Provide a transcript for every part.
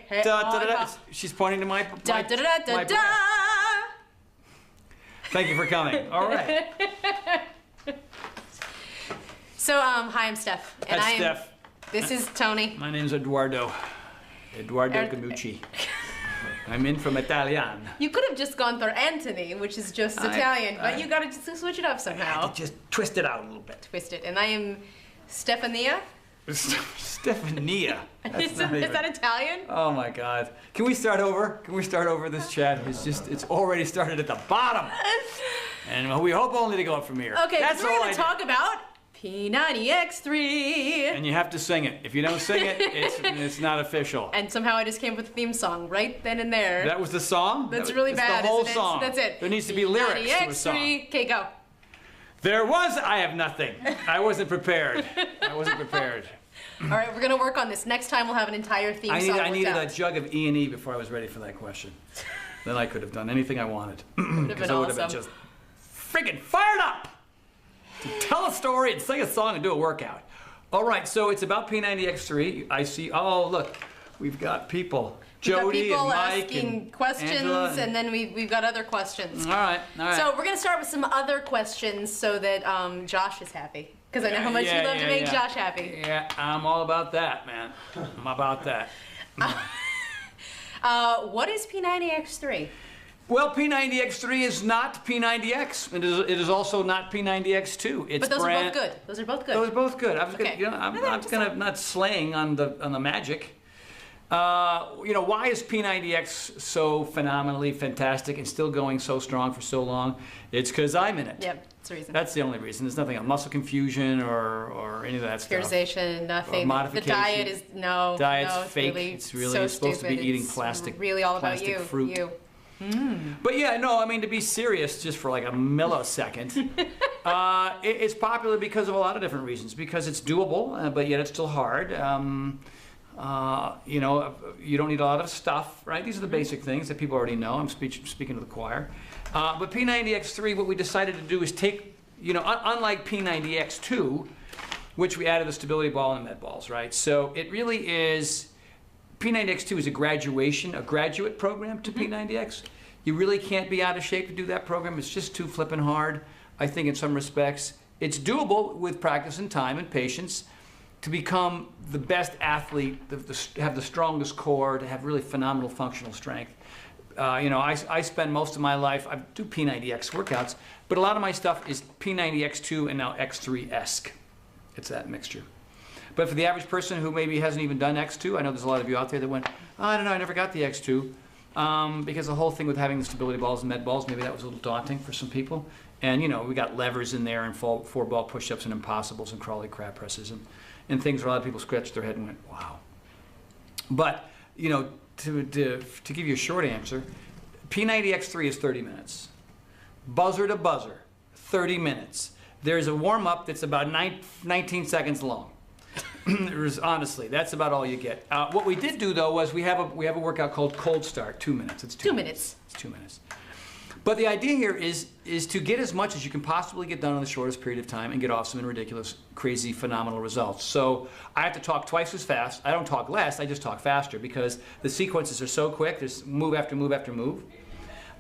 hey, hey. She's pointing to my Da, da, da, da, da. Thank you for coming. All right. So, hi, I'm Steph. And That's Steph. This is Tony. My name's Eduardo Gamucci. I'm in from Italian. You could have just gone for Anthony, which is just Italian, but you gotta just switch it up somehow. Just twist it out a little bit. Twist it. And I am Stefania. Stefania. Is that Italian? Oh my God. Can we start over? Can we start over? This chat it's already started at the bottom. And we hope only to go up from here. Okay, that's we're gonna talk about P90X3. And you have to sing it. If you don't sing it, it's not official. And somehow I just came up with a theme song right then and there. That was the song? That's really bad, the whole isn't it? song. That's it. There needs to be lyrics to a song. Okay, go. I have nothing. I wasn't prepared. All right, we're gonna work on this. Next time we'll have an entire theme song. I needed a jug of E&E before I was ready for that question. Then I could have done anything I wanted. Because I would have been just friggin' fired up to tell a story and sing a song and do a workout. All right, so it's about P90X3. I see, oh look, we've got people. Jody and Mike asking and questions, Angela and then we've got other questions. All right. So we're gonna start with some other questions so that Josh is happy. Because I know how much you love to make Josh happy. Yeah, I'm all about that, man. I'm about that. What is P90X3? Well, P90X3 is not P90X. It is also not P90X2. But those are both good. Those are both good. Those are both good. Okay. I'm not slaying on the magic. Why is P90X so phenomenally fantastic and still going so strong for so long? It's because I'm in it. Yep, that's the reason. That's the only reason. There's nothing, muscle confusion or any of that stuff. Periodization, nothing. Or modification. The diet is, Diet's no, it's fake. Really It's really, so you're supposed to be eating it's plastic, really all about plastic you. fruit. But yeah, no, I mean, to be serious just for like a millisecond, it's popular because of a lot of different reasons. Because it's doable, but yet it's still hard. You don't need a lot of stuff, right? These are the basic things that people already know. I'm speaking to the choir. But P90X3, what we decided to do is take, unlike P90X2, which we added the stability ball and the med balls, right? So it really is, P90X2 is a graduate program to P90X. You really can't be out of shape to do that program. It's just too flippin' hard, I think, in some respects. It's doable with practice and time and patience to become the best athlete, have the strongest core, to have really phenomenal functional strength. I spend most of my life, I do P90X workouts, but a lot of my stuff is P90X2 and now X3-esque. It's that mixture. But for the average person who maybe hasn't even done X2, I know there's a lot of you out there that went, oh, I don't know, I never got the X2. Because the whole thing with having the stability balls and med balls, maybe that was a little daunting for some people. And we got levers in there and 4-ball push-ups and impossibles and crawly crab presses and things where a lot of people scratched their head and went, wow. But, to give you a short answer, P90X3 is 30 minutes. Buzzer to buzzer, 30 minutes. There's a warm-up that's about 19 seconds long. Honestly, that's about all you get. What we did do, though, was we have a workout called Cold Start, 2 minutes. It's 2 minutes. It's 2 minutes. But the idea here is to get as much as you can possibly get done in the shortest period of time and get awesome and ridiculous, crazy, phenomenal results. So I have to talk twice as fast. I don't talk less, I just talk faster because the sequences are so quick. There's move after move after move.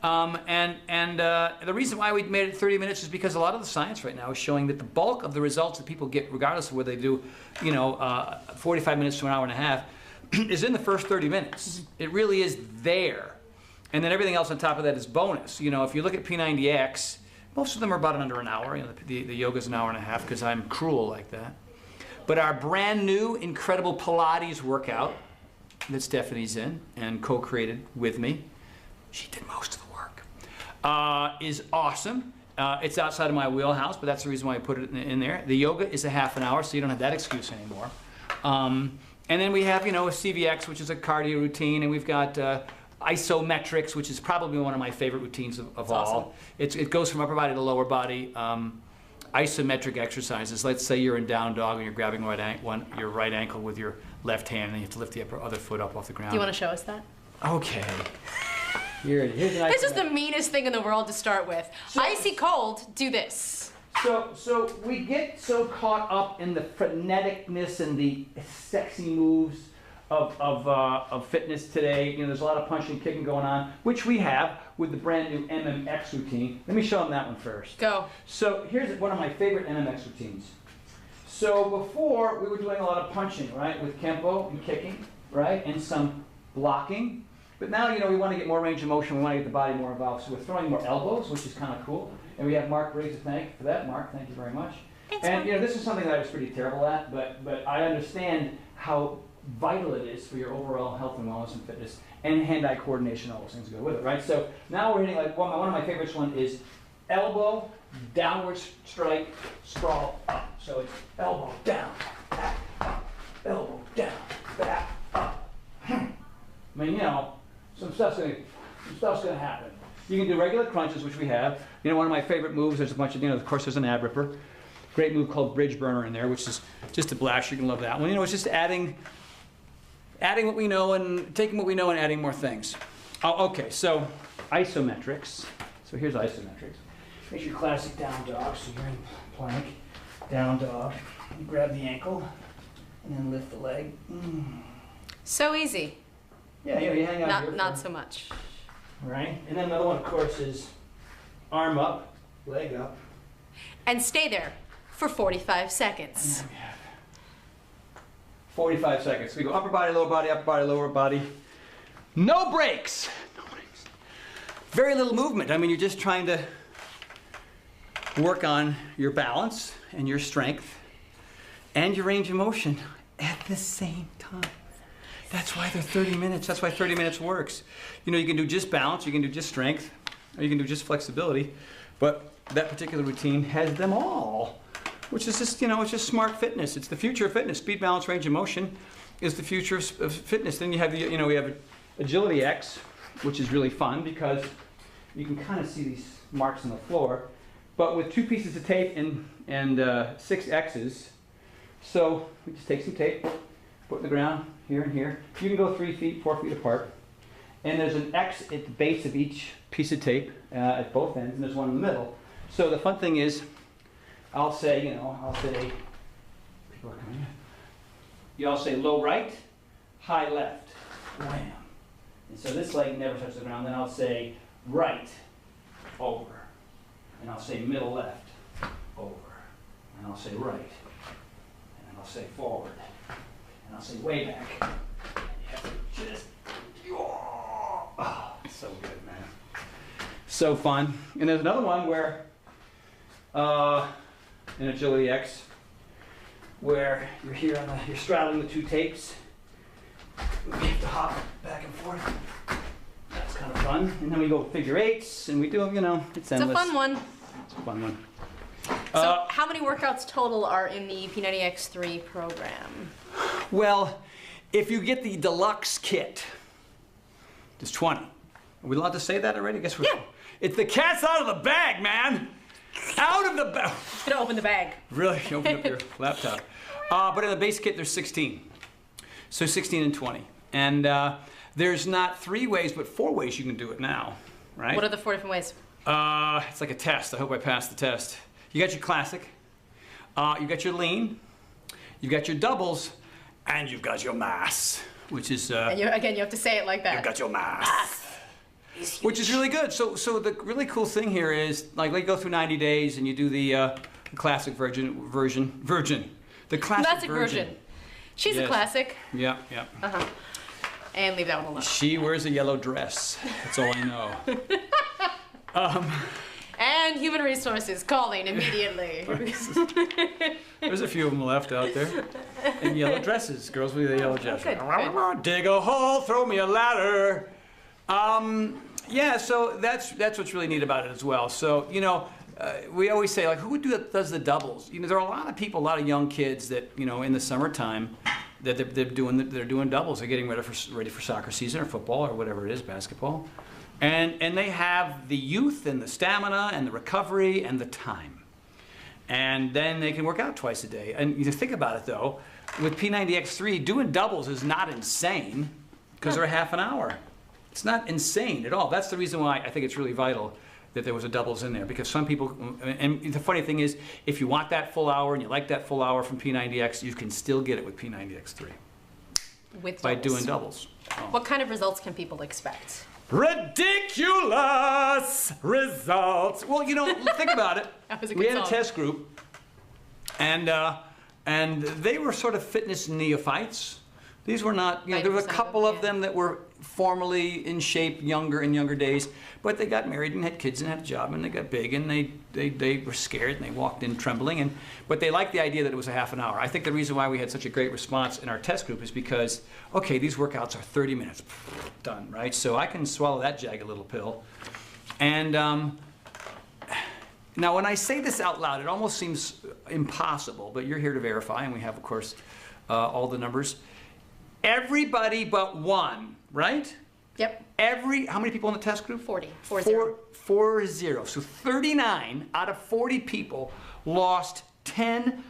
The reason why we made it 30 minutes is because a lot of the science right now is showing that the bulk of the results that people get, regardless of whether they do, 45 minutes to an hour and a half, is in the first 30 minutes. It really is there. And then everything else on top of that is bonus. If you look at P90X, most of them are about under an hour. The yoga's an hour and a half because I'm cruel like that. But our brand new, incredible Pilates workout that Stephanie's in and co-created with me, she did most of the work, is awesome. It's outside of my wheelhouse, but that's the reason why I put it in there. The yoga is a half an hour, so you don't have that excuse anymore. And then we have, a CVX, which is a cardio routine, and we've got isometrics, which is probably one of my favorite routines of all. Awesome. It goes from upper body to lower body. Isometric exercises. Let's say you're in down dog and you're grabbing your right ankle with your left hand, and you have to lift the other foot up off the ground. Do you want to show us that? Okay. Here's this is the meanest thing in the world to start with. Icy cold, do this. So we get so caught up in the freneticness and the sexy moves of fitness today. You know, there's a lot of punching and kicking going on, which we have with the brand new MMX routine. Let me show them that one first. Go. So here's one of my favorite MMX routines. So before, we were doing a lot of punching, right, with Kempo and kicking, right, and some blocking. But now, you know, we want to get more range of motion. We want to get the body more involved. So we're throwing more elbows, which is kind of cool. And we have Mark Briggs to thank for that. Mark, thank you very much. Thanks, and, Mark. you know, this is something that I was pretty terrible at, but I understand how vital it is for your overall health and wellness and fitness, and hand-eye coordination, all those things go with it, right? So now we're hitting, like, one of my favorites one is elbow, downward strike, sprawl up. So it's elbow down, back, up, elbow down, back, up. I mean, you know, some stuff's gonna happen. You can do regular crunches, which we have. You know, one of my favorite moves, there's a bunch of, you know, of course there's an ab ripper. Great move called bridge burner in there, which is just a blast. You can love that one. You know, it's just adding what we know and taking what we know and adding more things. Oh, okay, so isometrics. So here's isometrics. Here's your classic down dog. So you're in plank, down dog. You grab the ankle and then lift the leg. So easy. Yeah, you know, you hang out here. Not so much. Right? And then another one, of course, is arm up, leg up. And stay there for 45 seconds. And then we have 45 seconds. We go upper body, lower body, upper body, lower body. No breaks. No breaks. Very little movement. I mean, you're just trying to work on your balance and your strength and your range of motion at the same time. That's why they're 30 minutes. That's why 30 minutes works. You know, you can do just balance, you can do just strength, or you can do just flexibility, but that particular routine has them all, which is just, you know, it's just smart fitness. It's the future of fitness. Speed, balance, range of motion is the future of fitness. Then you have, you know, we have Agility X, which is really fun because you can kind of see these marks on the floor, but with 2 pieces of tape and 6 X's. So we just take some tape, put it in the ground, here and here. You can go 3 feet, 4 feet apart. And there's an X at the base of each piece of tape at both ends, and there's one in the middle. So the fun thing is, I'll say, people are coming in. You'll say low right, high left, wham. And so this leg never touches the ground. Then I'll say right, over. And I'll say middle left, over. And I'll say right. And then I'll say forward. And I'll say way back. And you have to just, oh, it's so good, man. So fun. And there's another one where, in Agility X, where you're here you're straddling the 2 tapes. You have to hop back and forth. That's kind of fun. And then we go figure 8s, and we do, you know, it's endless. It's a fun one. It's a fun one. So how many workouts total are in the P90X3 program? Well, if you get the deluxe kit, there's 20. Are we allowed to say that already? I guess we're. Yeah. It's the cat's out of the bag, man. Out of the bag. Gonna open the bag. Really? Open up your laptop. But in the base kit, there's 16. So 16 and 20. And there's not 3 ways, but 4 ways you can do it now, right? What are the 4 different ways? It's like a test. I hope I passed the test. You got your classic. You got your lean. You've got your doubles. And you've got your mass, which is... and you have to say it like that. You've got your mass. Which is really good. So the really cool thing here is, like, you go through 90 days and you do the classic version. The classic version. She's a classic. Yeah. And leave that one alone. She wears a yellow dress. That's all I know. And human resources calling immediately. There's a few of them left out there. In yellow dresses. Girls with a yellow dress. Good. Dig a hole, throw me a ladder. Yeah, so that's what's really neat about it as well. So, you know, we always say, like, who does the doubles? You know, there are a lot of people, a lot of young kids that, you know, in the summertime, that they're doing doubles. They're getting ready for soccer season or football or whatever it is, basketball. And they have the youth and the stamina and the recovery and the time. And then they can work out twice a day. And you think about it, though, with P90X3, doing doubles is not insane because they're a half an hour. It's not insane at all. That's the reason why I think it's really vital that there was a doubles in there, because some people, and the funny thing is, if you want that full hour and you like that full hour from P90X, you can still get it with P90X3. With by doubles. doing doubles. What kind of results can people expect? Ridiculous results. Well, you know, think about it. That was a good We had song. a test group, and they were sort of fitness neophytes. These were not, you know, there were a 90% of couple them, of them that were formerly in shape in younger days, but they got married and had kids and had a job and they got big and they were scared and they walked in trembling, but they liked the idea that it was a half an hour. I think the reason why we had such a great response in our test group is because, okay, these workouts are 30 minutes, done, right? So I can swallow that jagged little pill. And now when I say this out loud, it almost seems impossible, but you're here to verify, and we have, of course, all the numbers. Everybody but one, right? Yep. How many people in the test group? 40. 40. So 39 out of 40 people lost 10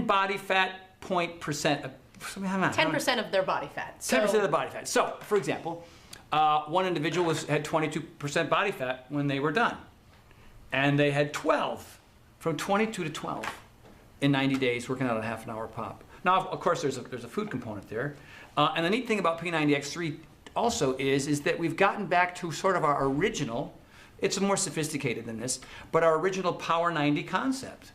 body fat percent. 10% of their body fat. 10% of the body fat. So, for example, one individual had 22% body fat when they were done. And they had 12, from 22 to 12 in 90 days, working out a half an hour pop. Now, of course, there's a food component there. And the neat thing about P90X3 also is that we've gotten back to sort of our original, it's more sophisticated than this, but our original Power 90 concept.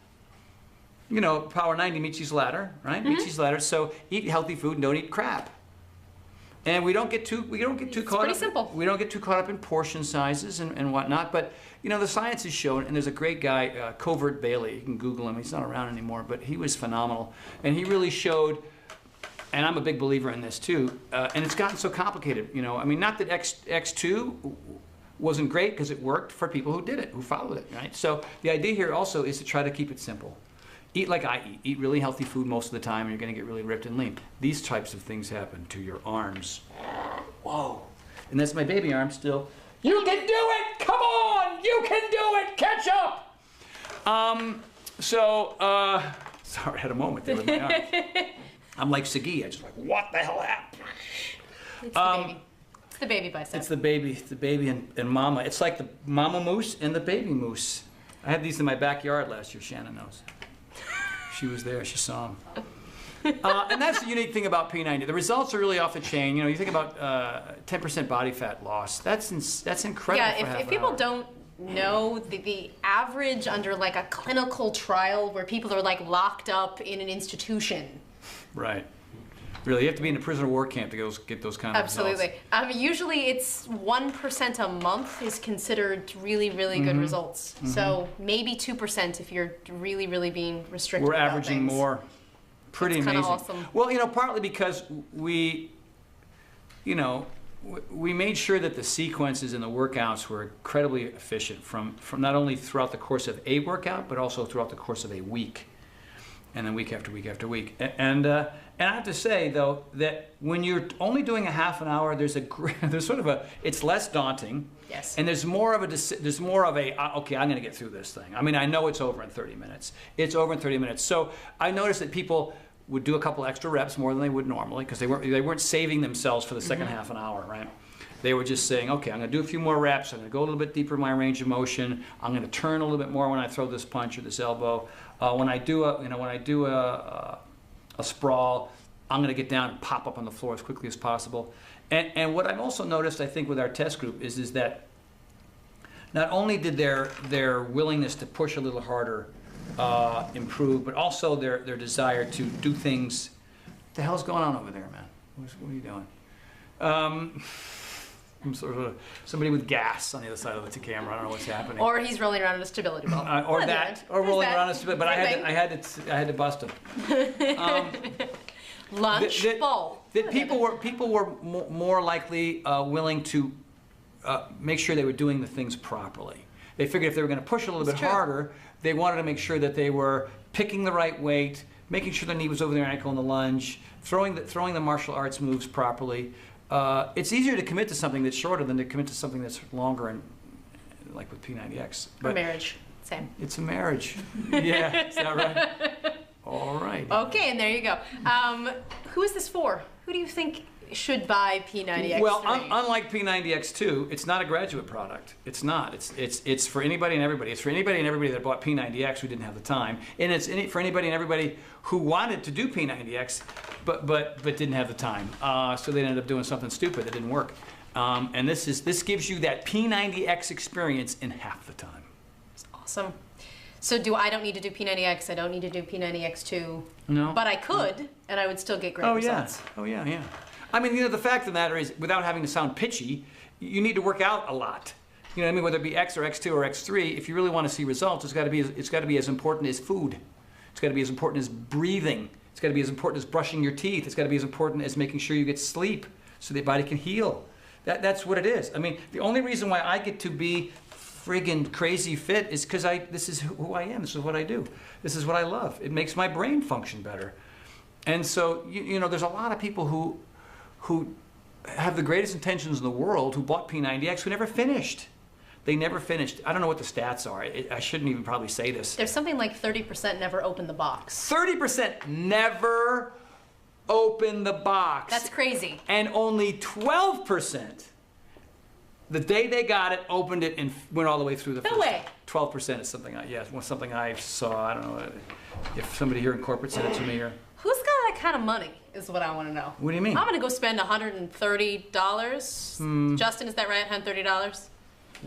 You know, Power 90 meets cheese ladder, right? Mm-hmm. Meets cheese ladder. So eat healthy food and don't eat crap. And we don't get too caught pretty up. simple. We don't get too caught up in portion sizes and whatnot. But you know, the science is shown, and there's a great guy, Covert Bailey. You can Google him. He's not around anymore, but he was phenomenal, and he really showed. And I'm a big believer in this too. And it's gotten so complicated. You know, I mean, not that X2 wasn't great because it worked for people who did it, who followed it, right? So the idea here also is to try to keep it simple. Eat like I eat. Eat really healthy food most of the time, and you're going to get really ripped and lean. These types of things happen to your arms. Whoa. And that's my baby arm still. You can do it! Come on! You can do it! Catch up! Sorry, I had a moment there with my arms. I'm like Sagi. I just like, what the hell happened? It's the baby. It's the baby bicep. It's the baby and mama. It's like the mama moose and the baby moose. I had these in my backyard last year. Shannon knows. She was there. She saw them. And that's the unique thing about P90. The results are really off the chain. You know, you think about 10% body fat loss. That's incredible. Yeah, if people don't know the average under like a clinical trial where people are like locked up in an institution. Right. Really, you have to be in a prisoner of war camp to get those kind of Absolutely. results. Usually it's 1% a month is considered really, really good results. So maybe 2% if you're really, really being restricted. We're averaging things. more. Pretty That's amazing. awesome. Well, you know, partly because we made sure that the sequences and the workouts were incredibly efficient from not only throughout the course of a workout, but also throughout the course of a week. And then week after week after week. And I have to say though that when you're only doing a half an hour, it's less daunting. Yes. And there's more of a okay, I'm going to get through this thing. I mean, I know it's over in 30 minutes. It's over in 30 minutes. So I noticed that people would do a couple extra reps more than they would normally because they weren't saving themselves for the second half an hour, right? They were just saying, okay, I'm going to do a few more reps. I'm going to go a little bit deeper in my range of motion. I'm going to turn a little bit more when I throw this punch or this elbow. When I do a sprawl, I'm going to get down and pop up on the floor as quickly as possible. And what I've also noticed, I think, with our test group is that not only did their willingness to push a little harder improve, but also their desire to do things. What the hell's going on over there, man? What are you doing? I'm sort of somebody with gas on the other side of the camera. I don't know what's happening. Or he's rolling around in a stability ball. Or rolling around in a stability. But I had to bust him. Lunch ball. That people were more likely willing to make sure they were doing the things properly. They figured if they were going to push a little bit harder, they wanted to make sure that they were picking the right weight, making sure the knee was over their ankle in the lunge, throwing the martial arts moves properly. It's easier to commit to something that's shorter than to commit to something that's longer, and like with P90X. Or marriage, same. It's a marriage. Yeah, is that right? All right. Okay, and there you go. Who is this for? Who do you think should buy P90X3? Well, unlike P90X2, it's not a graduate product. It's not. It's for anybody and everybody. It's for anybody and everybody that bought P90X who didn't have the time, and it's for anybody and everybody who wanted to do P90X but didn't have the time. So they ended up doing something stupid that didn't work. And this gives you that P90X experience in half the time. It's awesome. So I don't need to do P90X, I don't need to do P90X2. No. But I could, and I would still get great results. Oh yeah, yeah. I mean, the fact of the matter is, without having to sound pitchy, you need to work out a lot. You know what I mean? Whether it be X or X2 or X3, if you really want to see results, it's got to be as important as food. It's got to be as important as breathing. It's got to be as important as brushing your teeth. It's got to be as important as making sure you get sleep so the body can heal. That's what it is. I mean, the only reason why I get to be friggin' crazy fit is because this is who I am. This is what I do. This is what I love. It makes my brain function better. And so, you know, there's a lot of people who have the greatest intentions in the world who bought P90X who never finished. They never finished. I don't know what the stats are. I shouldn't even probably say this. There's something like 30% never opened the box. 30% never opened the box. That's crazy. And only 12%, the day they got it, opened it and went all the way through the first. No way. 12% is something something I saw. I don't know if somebody here in corporate said it to me or. Who's got that kind of money is what I want to know. What do you mean? I'm going to go spend $130. Justin, is that right? $130?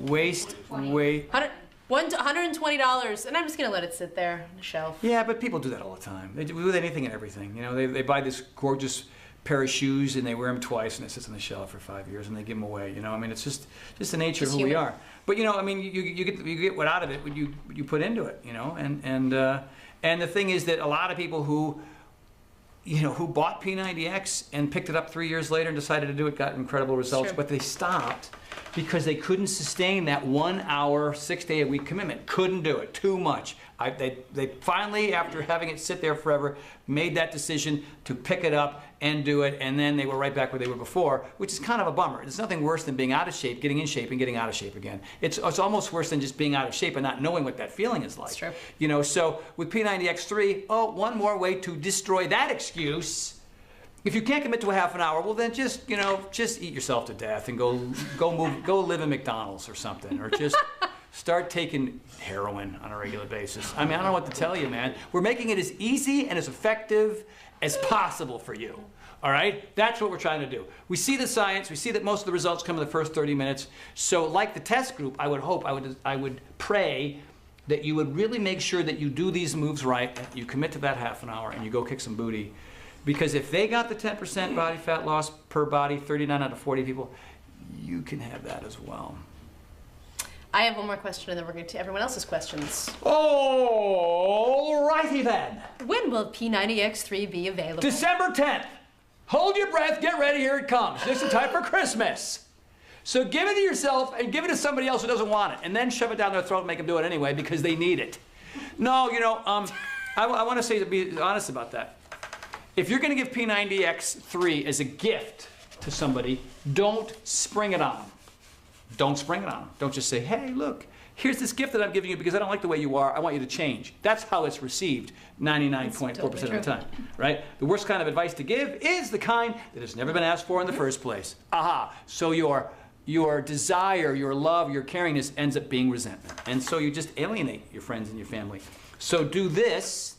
$120, and I'm just going to let it sit there on the shelf. Yeah, but people do that all the time. They do with anything and everything. You know, they buy this gorgeous pair of shoes and they wear them twice and it sits on the shelf for 5 years and they give them away. You know, I mean, it's just the nature of who we are. But you know, I mean, you get what out of it when you put into it. You know, and the thing is that a lot of people who bought P90X and picked it up 3 years later and decided to do it got incredible results, but they stopped because they couldn't sustain that 1 hour, 6 day a week commitment. Couldn't do it, too much. They finally, after having it sit there forever, made that decision to pick it up and do it, and then they were right back where they were before, which is kind of a bummer. There's nothing worse than being out of shape, getting in shape, and getting out of shape again. It's almost worse than just being out of shape and not knowing what that feeling is like. That's true. You know, so with P90X3, one more way to destroy that excuse. If you can't commit to a half an hour, well then just eat yourself to death and go live in McDonald's or something, or just start taking heroin on a regular basis. I mean, I don't know what to tell you, man. We're making it as easy and as effective as possible for you. All right? That's what we're trying to do. We see the science. We see that most of the results come in the first 30 minutes. So like the test group, I would pray that you would really make sure that you do these moves right, and you commit to that half an hour, and you go kick some booty. Because if they got the 10% body fat loss per body, 39 out of 40 people, you can have that as well. I have one more question, and then we're going to everyone else's questions. All righty then. When will P90X3 be available? December 10th. Hold your breath, get ready, here it comes. Just in time for Christmas. So give it to yourself and give it to somebody else who doesn't want it, and then shove it down their throat and make them do it anyway because they need it. No, you know, I want to say, to be honest about that. If you're going to give P90X3 as a gift to somebody, don't spring it on them. Don't spring it on them. Don't just say, hey, look, here's this gift that I'm giving you because I don't like the way you are. I want you to change. That's how it's received 99.4% of the time, right? The worst kind of advice to give is the kind that has never been asked for in the first place. Aha. So your desire, your love, your caringness ends up being resentment. And so you just alienate your friends and your family. So do this.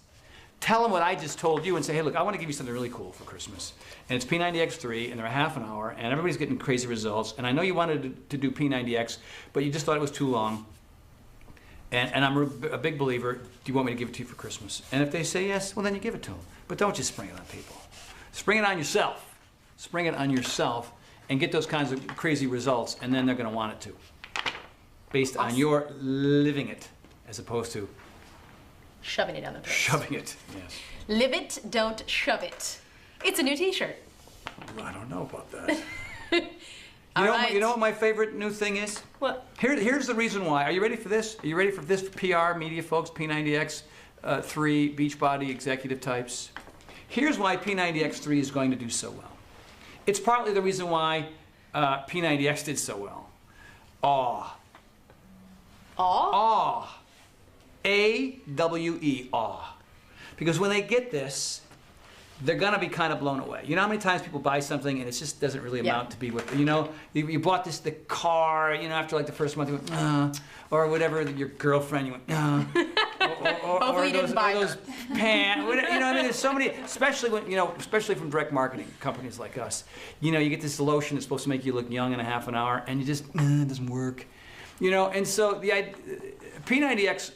Tell them what I just told you and say, hey, look, I want to give you something really cool for Christmas. And it's P90X3, and they're a half an hour, and everybody's getting crazy results. And I know you wanted to do P90X, but you just thought it was too long. And I'm a big believer, do you want me to give it to you for Christmas? And if they say yes, well, then you give it to them. But don't just spring it on people. Spring it on yourself. Spring it on yourself and get those kinds of crazy results, and then they're going to want it too. Based on your living it, as opposed to shoving it down the throat. Shoving it, yes. Live it, don't shove it. It's a new t-shirt. I don't know about that. You know what my favorite new thing is? What? Here's the reason why. Are you ready for this? Are you ready for this, PR, media folks, P90X, 3, Beachbody, executive types? Here's why P90X3 is going to do so well. It's partly the reason why P90X did so well. Awe. Awe? Awe. A-W-E, awe. Because when they get this, they're going to be kind of blown away. You know how many times people buy something and it just doesn't really amount to be what, you know, you bought the car, you know, after like the first month, you went, or whatever, your girlfriend, you went, Hopefully you didn't buy those pants. You know, I mean, there's so many, especially when, you know, especially from direct marketing companies like us. You know, you get this lotion that's supposed to make you look young in a half an hour, and you just, it doesn't work. You know, and so the P90X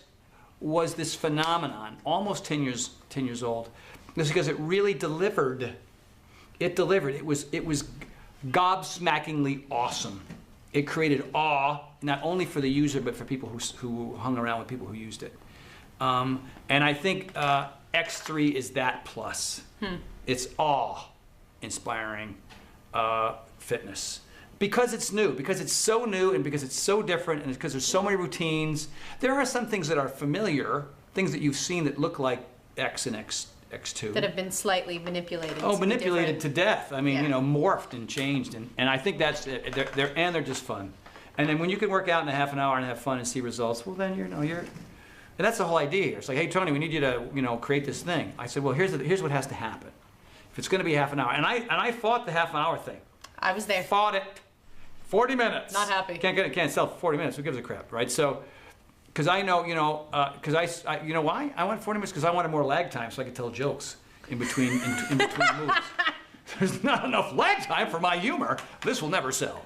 was this phenomenon, almost 10 years old. Just because it really delivered. It delivered. It was gobsmackingly awesome. It created awe, not only for the user, but for people who hung around with people who used it. And I think X3 is that plus. It's awe-inspiring fitness. Because it's new, because it's so new, and because it's so different, and because there's so many routines. There are some things that are familiar, things that you've seen that look like X and X2. That have been slightly manipulated. Oh, manipulated to death. I mean, you know, morphed and changed, and I think that's it. They're just fun. And then when you can work out in a half an hour and have fun and see results, well, then and that's the whole idea here. It's like, hey, Tony, we need you to, you know, create this thing. I said, well, here's what has to happen. If it's going to be half an hour, and I fought the half an hour thing. I was there. Fought it. 40 minutes. Not happy. Can't sell for 40 minutes. Who gives a crap, right? So, because I know, you know, because you know why? I wanted 40 minutes because I wanted more lag time so I could tell jokes in between moves. There's not enough lag time for my humor. This will never sell.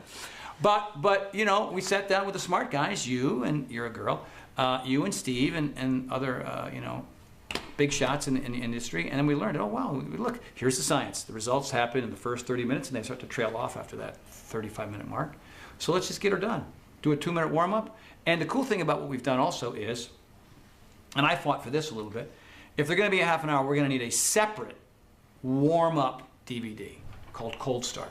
But you know, we sat down with the smart guys, you, and you're a girl, you and Steve and other, you know, big shots in the industry, and then we learned, oh wow, look, here's the science. The results happen in the first 30 minutes, and they start to trail off after that 35-minute mark. So let's just get her done. Do a 2-minute warm-up. And the cool thing about what we've done also is, and I fought for this a little bit, if they're going to be a half an hour, we're going to need a separate warm-up DVD called Cold Start.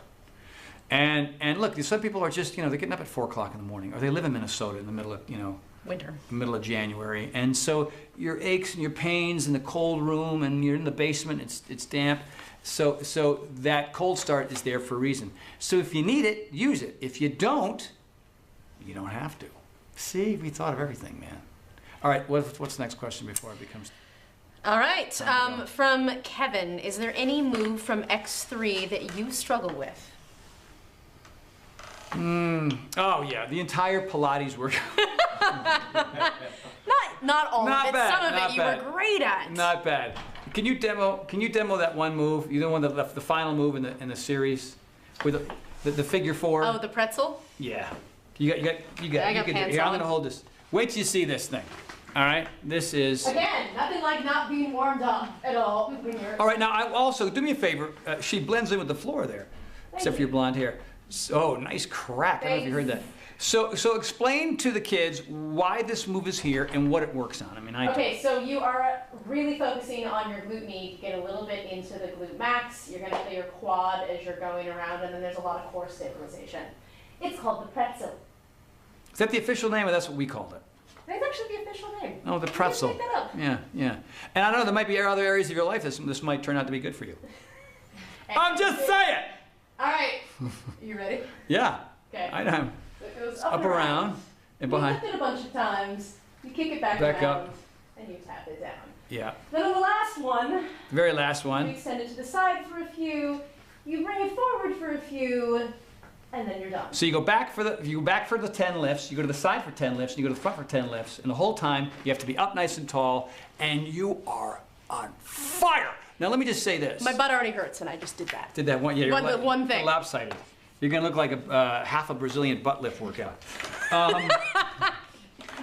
And look, some people are just, you know, they're getting up at 4 o'clock in the morning, or they live in Minnesota in the middle of, you know, winter, middle of January, and so your aches and your pains in the cold room, and you're in the basement, it's damp. So that Cold Start is there for a reason. So if you need it, use it. If you don't have to. See, we thought of everything, man. All right, what's the next question before it becomes... All right, from Kevin, is there any move from X3 that you struggle with? Oh yeah, the entire Pilates workout. Not all not of it. Bad, Some of not it you bad. were great at. Not bad. Can you demo that one move? You know, one the final move in the series with the figure 4. Oh, the pretzel? Yeah. You got I got pants here, I'm on. gonna hold this. Wait till you see this thing. All right, this is. Again, nothing like not being warmed up at all. All right, now I also do me a favor. She blends in with the floor there, except for your blonde hair. So nice crack. I don't know if you heard that. So explain to the kids why this move is here and what it works on. I mean, Okay, so you are really focusing on your glute med, get a little bit into the glute max. You're gonna feel your quad as you're going around, and then there's a lot of core stabilization. It's called the pretzel. Is that the official name, or that's what we called it? That's actually the official name. Oh, the pretzel. Make that up. Yeah. And I know there might be other areas of your life this might turn out to be good for you. I'm just saying. All right. You ready? Yeah. Okay. I know. So it goes Up around and behind. You lift it a bunch of times. You kick it back Back around, up. and you tap it down. Yeah. Then on the last one, The very last you one. extend it to the side for a few. You bring it forward for a few, and then you're done. So you go back for the 10 lifts, you go to the side for 10 lifts, and you go to the front for 10 lifts, and the whole time you have to be up nice and tall, and you are on fire. Now let me just say this. My butt already hurts, and I just did that. Did that one? Yeah, you're one thing. lopsided. You're gonna look like a half a Brazilian butt lift workout.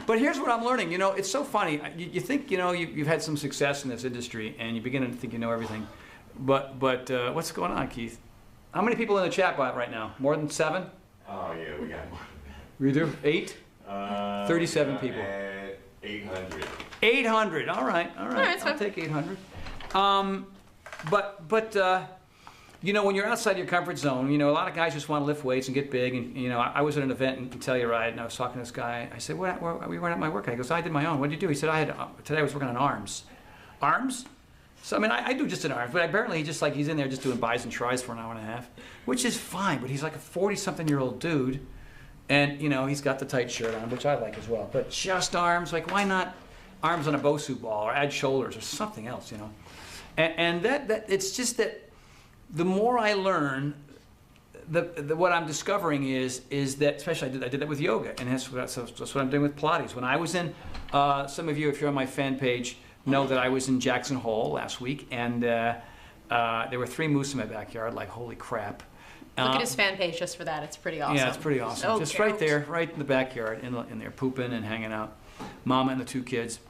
But here's what I'm learning. You know, it's so funny. You think, you know, you've had some success in this industry, and you begin to think you know everything. But what's going on, Keith? How many people in the chat bot right now? More than 7? Oh yeah, we got more. We do? 8? 37 people. At 800. 800. All right. It's I'll fine. take 800. You know, when you're outside your comfort zone, you know, a lot of guys just want to lift weights and get big. And you know, I was at an event in Telluride, and I was talking to this guy. I said, we weren't at my workout. He goes, I did my own. What did you do? He said, today I was working on arms. Arms? So I mean, I do just an arms, but apparently he's in there just doing bis and tries for an hour and a half, which is fine. But he's like a 40-something-year-old dude, and you know, he's got the tight shirt on, which I like as well. But just arms, like why not arms on a Bosu ball or add shoulders or something else, you know? And that it's just that the more I learn, what I'm discovering is that, especially I did that with yoga, and that's what I'm doing with Pilates. When I was in, some of you, if you're on my fan page, know that I was in Jackson Hole last week, and there were 3 moose in my backyard. Like, holy crap! Look at his fan page just for that. It's pretty awesome. Yeah, it's pretty awesome. So just cute. right there, right in the backyard, in there pooping and hanging out. Mama and the 2 kids.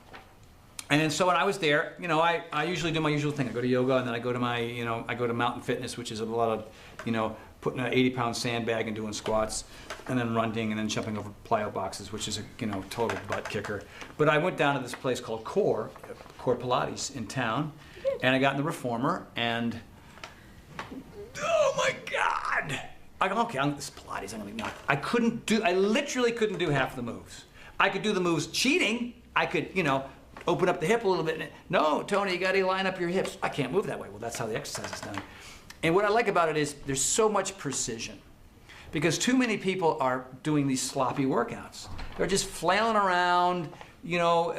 And then so when I was there, you know, I usually do my usual thing. I go to yoga, and then I go to my, you know, I go to Mountain Fitness, which is a lot of, you know, putting an 80-pound sandbag and doing squats, and then running, and then jumping over plyo boxes, which is a, you know, total butt kicker. But I went down to this place called Core Pilates in town, and I got in the reformer, and oh my God! I go, okay, this Pilates, I'm gonna be knocked. I literally couldn't do half the moves. I could do the moves cheating. I could, you know, open up the hip a little bit. No, Tony, you gotta line up your hips. I can't move that way. Well, that's how the exercise is done. And what I like about it is there's so much precision, because too many people are doing these sloppy workouts. They're just flailing around, you know,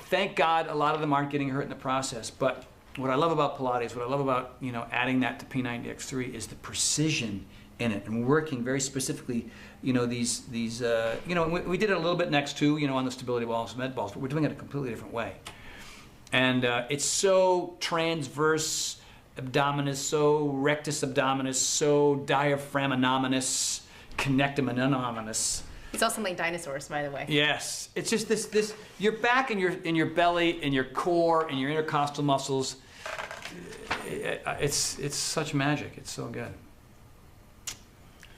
thank God a lot of them aren't getting hurt in the process. But what I love about Pilates, what I love about, you know, adding that to P90X3 is the precision in it, and working very specifically, you know, these you know, we did it a little bit next to, you know, on the stability balls, med balls, but we're doing it a completely different way. And it's so transverse abdominis, so rectus abdominis, so diaphragmonominous, connectum anominous. It's also like dinosaurs, by the way. Yes, it's just this your back and your belly and your core and your intercostal muscles. It's such magic. It's so good.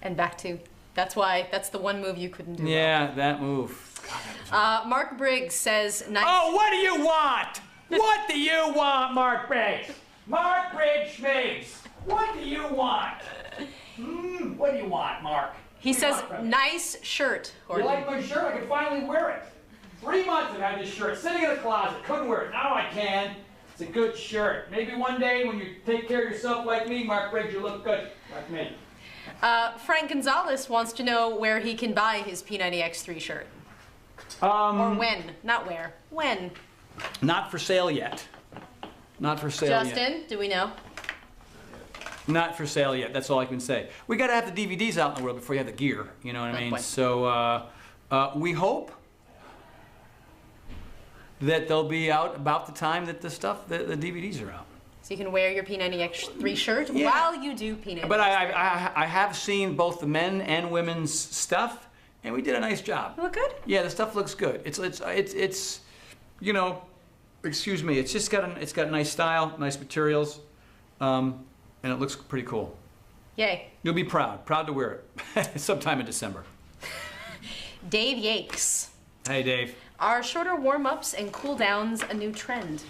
And back to, that's the one move you couldn't do. Yeah, that move. God, Mark Briggs says, nice. Oh, what do you want? What do you want, Mark Briggs? Mark Briggs Schmiggs. What do you want? What do you want, Mark? He says, nice shirt. You like my shirt? I can finally wear it. 3 months I've had this shirt sitting in the closet. Couldn't wear it. Now I can. It's a good shirt. Maybe one day when you take care of yourself like me, Mark Briggs, you look good like me. Frank Gonzalez wants to know where he can buy his P90X3 shirt. Or when. Not where. When. Not for sale yet. Not for sale yet. Justin, do we know? Not for sale yet. That's all I can say. We got to have the DVDs out in the world before you have the gear. You know what I mean? Point. So we hope that they'll be out about the time that the DVDs are out. So you can wear your P90X3 shirt Yeah. while you do P90X3. But I have seen both the men and women's stuff, and we did a nice job. Look good? Yeah, the stuff looks good. It's you know, excuse me. It's just got a nice style, nice materials, and it looks pretty cool. Yay. You'll be proud to wear it sometime in December. Dave Yakes. Hey, Dave. Are shorter warm-ups and cool-downs a new trend?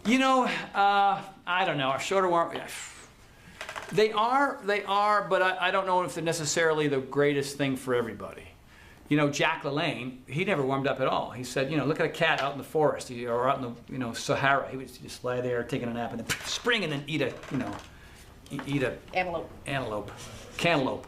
You know, I don't know. Our shorter warm, they are, but I don't know if they're necessarily the greatest thing for everybody. You know, Jack LaLanne, he never warmed up at all. He said, you know, look at a cat out in the forest or out in the, you know, Sahara. He would just lie there taking a nap and then spring and then eat a, you know, eat a Antelope. Cantaloupe.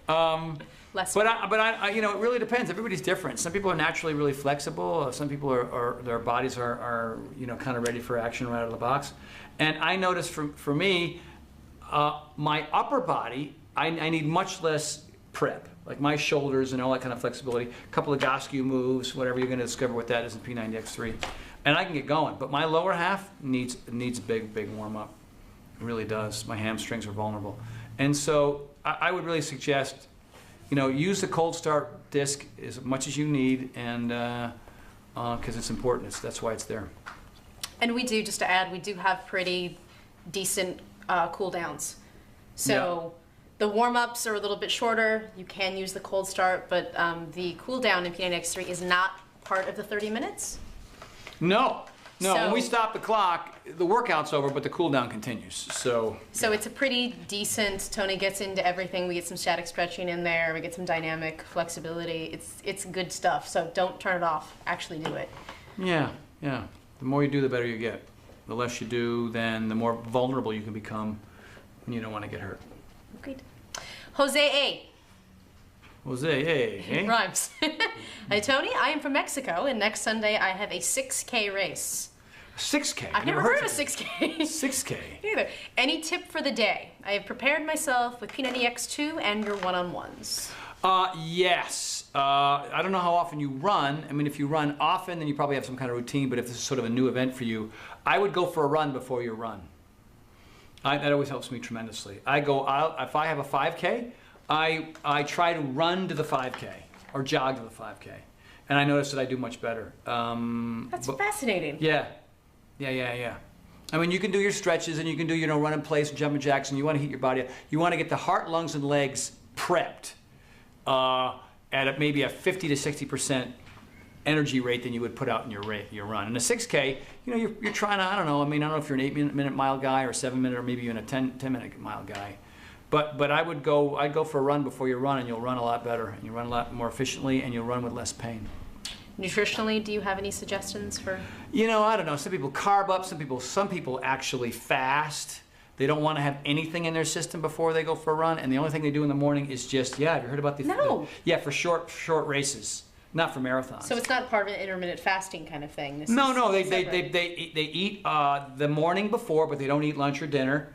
But I, you know, it really depends. Everybody's different. Some people are naturally really flexible. Some people are their bodies are you know, kind of ready for action right out of the box. And I noticed for me, my upper body, I need much less prep. Like my shoulders and all that kind of flexibility. A couple of Goscu moves, whatever you're going to discover what that is in P90X3, and I can get going. But my lower half needs a big warm up. It really does. My hamstrings are vulnerable, and so I would really suggest, you know, use the cold start disc as much as you need, and because it's important. That's why it's there. And we do, just to add, we do have pretty decent cool downs. So the warm-ups are a little bit shorter. You can use the cold start, but the cool down in P90X3 is not part of the 30 minutes. No. So, when we stop the clock, the workout's over, but the cool down continues. So it's a pretty decent, Tony gets into everything. We get some static stretching in there. We get some dynamic flexibility. It's good stuff. So don't turn it off. Actually do it. Yeah. The more you do, the better you get. The less you do, then the more vulnerable you can become when you don't want to get hurt. Agreed. Jose A. Jose, hey. Rhymes. Hi, Tony. I am from Mexico, and next Sunday I have a 6K race. 6K. I've never heard of a 6K. 6K. Either. Any tip for the day? I have prepared myself with P90X2 and your one-on-ones. Yes. I don't know how often you run. I mean, if you run often, then you probably have some kind of routine, but if this is sort of a new event for you, I would go for a run before you run. That always helps me tremendously. I go out, if I have a 5K, I try to run to the 5K or jog to the 5K. And I notice that I do much better. That's fascinating. Yeah. I mean, you can do your stretches and you can do, you know, run in place, jumping jacks, and you want to heat your body up. You want to get the heart, lungs, and legs prepped at maybe a 50 to 60% energy rate than you would put out in your run. And a 6K, you know, you're trying to, I don't know, I don't know if you're an 8-minute mile guy or a 7-minute or maybe even a 10-minute mile guy. But I'd go for a run before you run, and you'll run a lot better, and you'll run a lot more efficiently, and you'll run with less pain. Nutritionally, do you have any suggestions for? You know, I don't know. Some people carb up. Some people actually fast. They don't want to have anything in their system before they go for a run, and the only thing they do in the morning is just, have you heard about the? No. Yeah, for short races, not for marathons. So it's not part of an intermittent fasting kind of thing. No. They eat the morning before, but they don't eat lunch or dinner.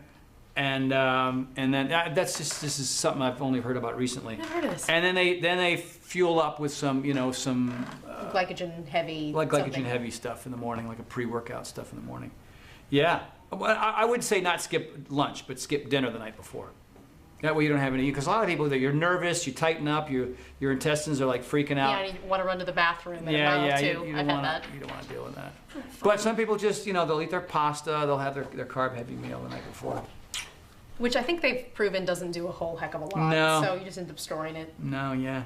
And then this is something I've only heard about recently. I've heard of this. And then they fuel up with some glycogen heavy. Like glycogen heavy stuff in the morning, like a pre-workout stuff in the morning. Yeah, I would say not skip lunch, but skip dinner the night before. That way you don't have any, because a lot of people, you're nervous, you tighten up, your intestines are like freaking out. Yeah, and you want to run to the bathroom in a mile or two. You I've had that. You don't want to deal with that. But some people just, they'll eat their pasta, they'll have their carb heavy meal the night before. Which I think they've proven doesn't do a whole heck of a lot. No. So you just end up storing it. No, yeah.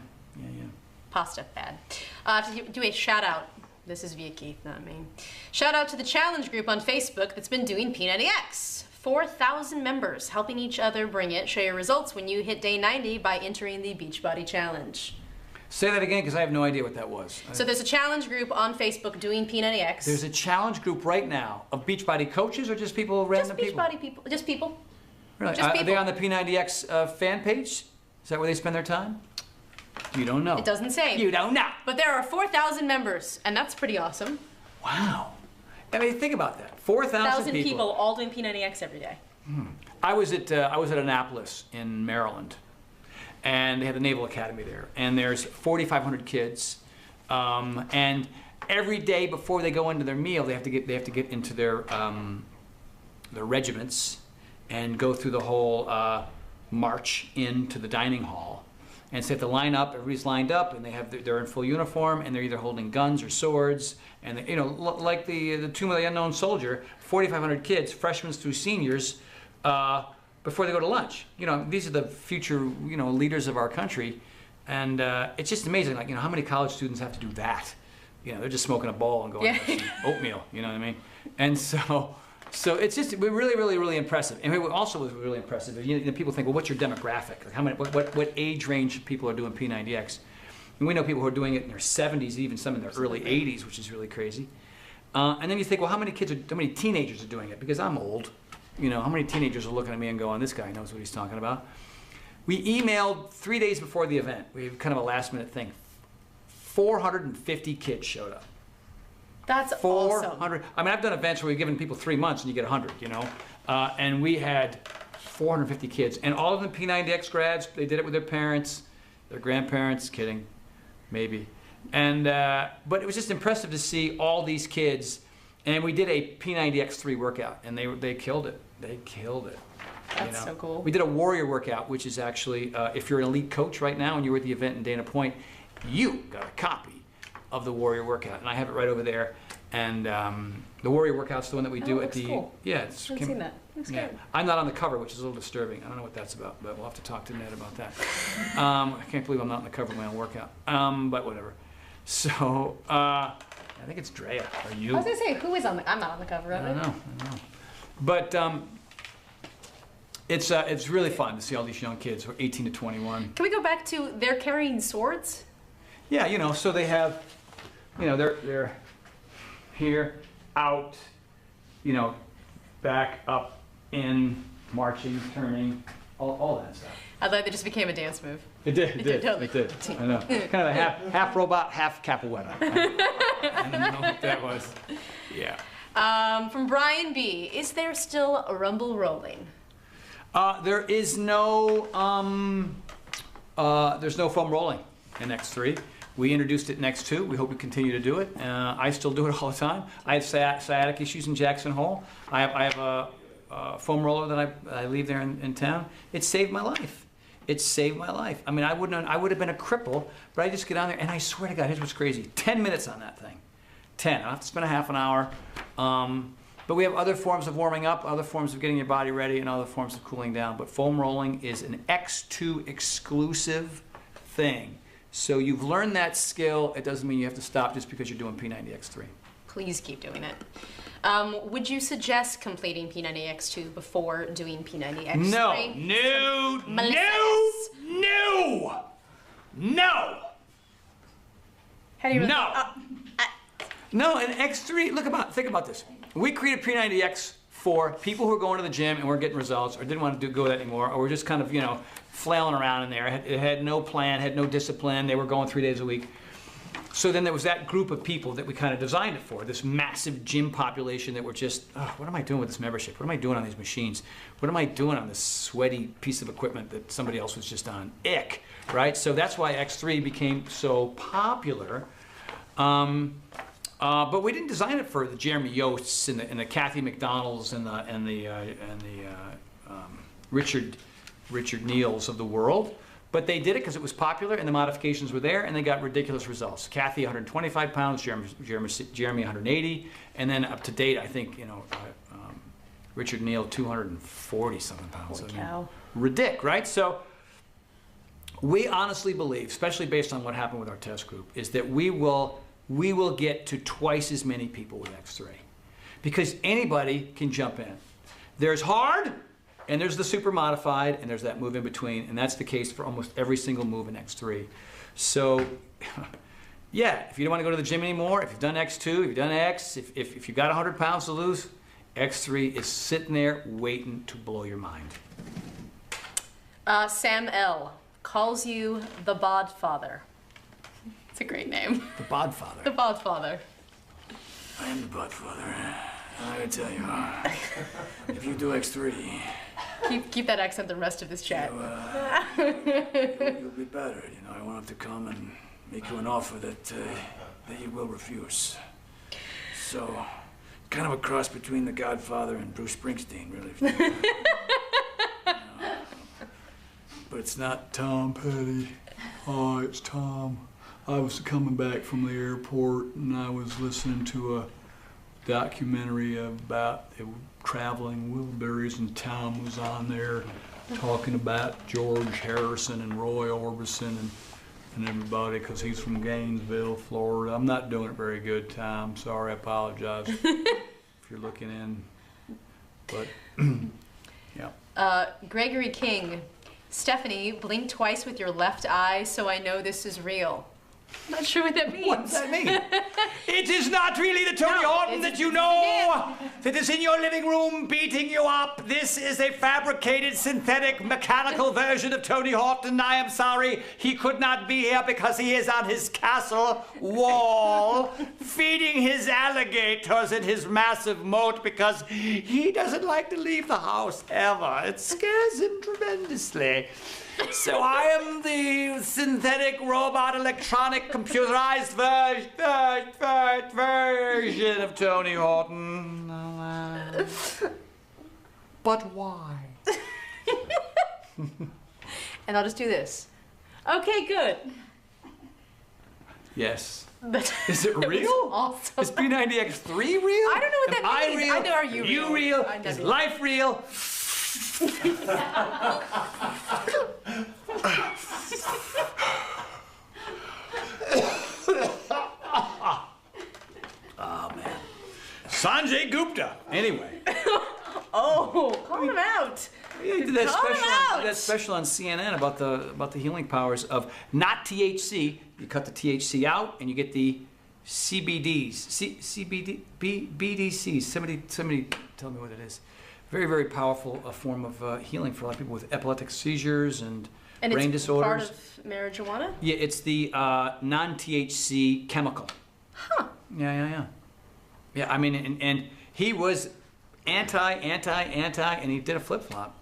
Pasta, bad. I have to do a shout out. This is via Keith, not me. Shout out to the challenge group on Facebook that's been doing P90X. 4,000 members helping each other bring it. Show your results when you hit day 90 by entering the Beachbody Challenge. Say that again, because I have no idea what that was. So there's a challenge group on Facebook doing P90X. There's a challenge group right now of Beachbody coaches or just people, random people? Just Beachbody people. Just people. Really? Just people. Are they on the P90X fan page? Is that where they spend their time? You don't know. It doesn't say. You don't know. But there are 4,000 members, and that's pretty awesome. Wow. I mean, think about that. 4,000 people all doing P90X every day. I was at Annapolis in Maryland, and they had the Naval Academy there, and there's 4,500 kids, and every day before they go into their meal, they have to get into their regiments and go through the whole march into the dining hall. And so they have to line up, everybody's lined up, and they're in full uniform, and they're either holding guns or swords, and they, like the Tomb of the Unknown Soldier, 4,500 kids, freshmen through seniors, before they go to lunch. These are the future, leaders of our country, and it's just amazing, like, how many college students have to do that? They're just smoking a bowl and going to oatmeal, you know what I mean? And so it's just really impressive. And what also was really impressive is people think, well, what's your demographic? Like what age range of people are doing P90X? And we know people who are doing it in their 70s, even some in their early 80s, which is really crazy. And then you think, well, how many teenagers are doing it? Because I'm old. How many teenagers are looking at me and going, this guy knows what he's talking about? We emailed 3 days before the event. We had kind of a last minute thing. 450 kids showed up. That's 400. awesome. I've done events where we've given people 3 months and you get 100, and we had 450 kids, and all of them P90X grads. They did it with their parents, their grandparents. Kidding, maybe. And but it was just impressive to see all these kids. And we did a P90X3 workout, and they killed it. They killed it. That's so cool. We did a warrior workout, which is actually, if you're an elite coach right now and you were at the event in Dana Point, you got a copy of the warrior workout, and I have it right over there. And the warrior workout's the one that we do at the. Cool. Yeah, I haven't seen that. Looks good. I'm not on the cover, which is a little disturbing. I don't know what that's about, but we'll have to talk to Ned about that. I can't believe I'm not on the cover of my own workout. But whatever. So I think it's Drea. Are you? I was gonna say, who is on the? I'm not on the cover of it. I don't know. But it's really fun to see all these young kids who are 18 to 21. Can we go back to they're carrying swords? Yeah, so they have, they're here, out, back, up, in, marching, turning, all that stuff. I thought it just became a dance move. It did. Totally. It did. I know. Kind of a half robot, half capoeira. I don't know what that was. Yeah. From Brian B. Is there still a rumble rolling? There is no there's no foam rolling in X3. We introduced it in X2. We hope we continue to do it. I still do it all the time. I have sciatic issues in Jackson Hole. I have a foam roller that I leave there in town. It saved my life. It saved my life. I mean, I would have been a cripple, but I just get on there, and I swear to God, here's what's crazy. 10 minutes on that thing. 10. I don't have to spend a half an hour. But we have other forms of warming up, other forms of getting your body ready, and other forms of cooling down. But foam rolling is an X2 exclusive thing. So you've learned that skill. It doesn't mean you have to stop just because you're doing P90X3. Please keep doing it. Would you suggest completing P90X2 before doing P90X3? No! How do you No! No, and X3, think about this. We created P90X for people who are going to the gym and weren't getting results, or didn't want to go that anymore, or were just kind of, flailing around in there. It had no plan, had no discipline. They were going 3 days a week. So then there was that group of people that we kind of designed it for, this massive gym population that were just, what am I doing with this membership? What am I doing on these machines? What am I doing on this sweaty piece of equipment that somebody else was just on? Ick, right? So that's why X3 became so popular. But we didn't design it for the Jeremy Yosts and the Kathy McDonalds and the Richard Neals of the world. But they did it because it was popular and the modifications were there and they got ridiculous results. Kathy 125 pounds, Jeremy 180, and then up to date, I think, Richard Neal 240 something pounds. Holy cow. Ridic, right? So we honestly believe, especially based on what happened with our test group, is that we will get to twice as many people with X3 because anybody can jump in. There's hard, and there's the super modified, and there's that move in between, and that's the case for almost every single move in X3. So, yeah, if you don't want to go to the gym anymore, if you've done X2, if you've done X, if you've got 100 pounds to lose, X3 is sitting there waiting to blow your mind. Sam L. calls you the Bodfather. It's a great name. The Bodfather. The Bodfather. I am the Bodfather. I gotta tell you, if you do X3, Keep that accent the rest of this chat. you'll be better. I won't have to come and make you an offer that you will refuse. So, kind of a cross between The Godfather and Bruce Springsteen, really. If you think about it. But it's not Tom Petty. Hi, it's Tom. I was coming back from the airport and I was listening to a documentary about traveling Wilburys, and Tom was on there talking about George Harrison and Roy Orbison and everybody, because he's from Gainesville, Florida. I'm not doing it very good, Tom. Sorry, I apologize if you're looking in. But, yeah. Gregory King. Stephanie, blink twice with your left eye so I know this is real. I'm not sure what that means. What does that mean? It is not really the Tony Horton that you know that is in your living room beating you up. This is a fabricated, synthetic, mechanical version of Tony Horton. I am sorry he could not be here because he is on his castle wall feeding his alligators in his massive moat because he doesn't like to leave the house ever. It scares him tremendously. So I am the synthetic, robot, electronic, computerized version of Tony Horton. But why? And I'll just do this. Okay, good. Yes. But Is it real? Awesome. Is P90X3 real? I don't know what that Am means. I real? Are you real? You real? I know Is you. life real? Oh, man. Sanjay Gupta. Anyway. Oh, call him out. Yeah, he did that Call him out. special on CNN about the healing powers of not THC. You cut the THC out and you get the CBDs. BDCs. Somebody tell me what it is. Very, very powerful form of healing for a lot of people with epileptic seizures and brain disorders. Part of marijuana? Yeah, it's the non-THC chemical. Huh. Yeah. Yeah, I mean, and He was anti, and he did a flip-flop.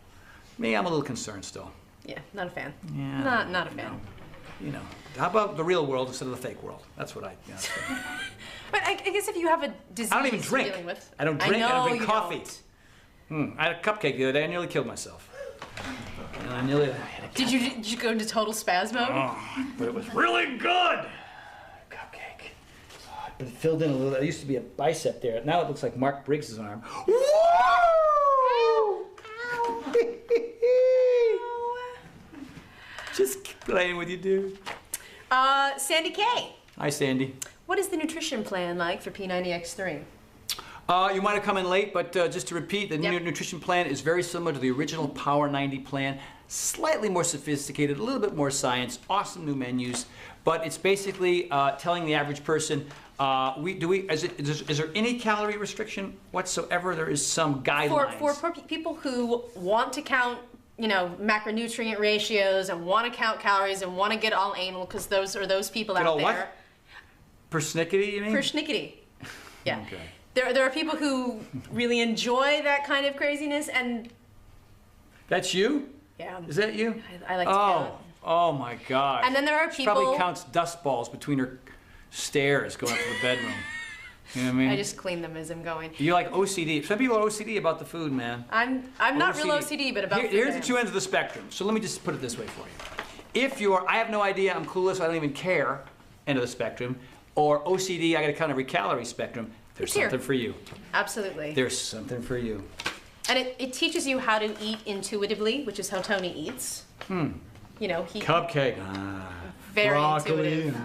Me, I'm a little concerned still. Yeah, not a fan. Yeah. Not a fan. You know, how about the real world instead of the fake world? That's what I. You know, But I guess if you have a disease I don't even you're drink. dealing with. I don't drink. I don't drink you coffee. don't. I had a cupcake the other day. I nearly killed myself. And I nearly. Did you go into total spaz mode? Oh, but it was really good. Cupcake. But it filled in a little. There used to be a bicep there. Now it looks like Mark Briggs's arm. Woo! Just playing with you, dude. Sandy K. Hi, Sandy. What is the nutrition plan like for P90X3? You might have come in late, but just to repeat, the new nutrition plan is very similar to the original Power 90 plan. Slightly more sophisticated, a little bit more science, awesome new menus, but it's basically telling the average person, is there any calorie restriction whatsoever? There is some guidelines. For people who want to count, you know, macronutrient ratios and want to count calories and want to get all anal, because those people out there. What? Persnickety, you mean? Persnickety. Yeah. Okay. There are people who really enjoy that kind of craziness, and That's you? yeah, Is that you? I like to count. Oh my gosh. And then there are She people. probably counts dust balls between her stairs going up to the bedroom. You know what I mean? I just clean them as I'm going. You're like OCD. Some people are OCD about the food, man. I'm not real OCD, but about food. Here's the two ends of the spectrum. So let me just put it this way for you. If you're, I have no idea, I'm clueless, I don't even care, end of the spectrum, or OCD, I gotta count every calorie spectrum, there's It's here. something for you. Absolutely. There's something for you. And it teaches you how to eat intuitively, which is how Tony eats. You know, he Cupcake. very broccoli. intuitive.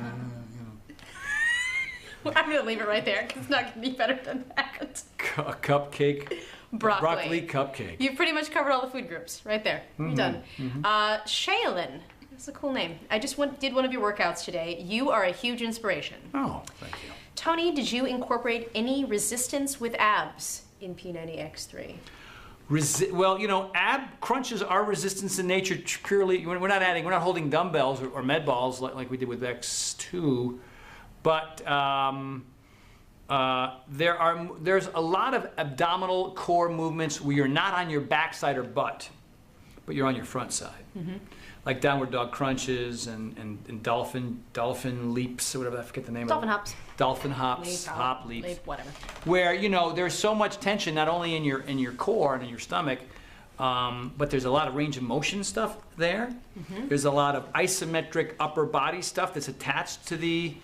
I'm gonna leave it right there because it's not gonna be better than that. A cupcake. Broccoli. Cupcake. You've pretty much covered all the food groups right there. You're done. Shaylin. That's a cool name. I just did one of your workouts today. You are a huge inspiration. Oh, thank you. Tony, did you incorporate any resistance with abs in P90X3? Well, you know, ab crunches are resistance in nature purely. We're not holding dumbbells or med balls like we did with X2, but there's a lot of abdominal core movements where you're not on your backside or butt, but you're on your front side. Like downward dog crunches and dolphin leaps or whatever, I forget the name Dolphin of it. hops. Dolphin hops, hop leaps. Leap, whatever. Where, you know, there's so much tension not only in your core and in your stomach, but there's a lot of range of motion stuff there. There's a lot of isometric upper body stuff that's attached to the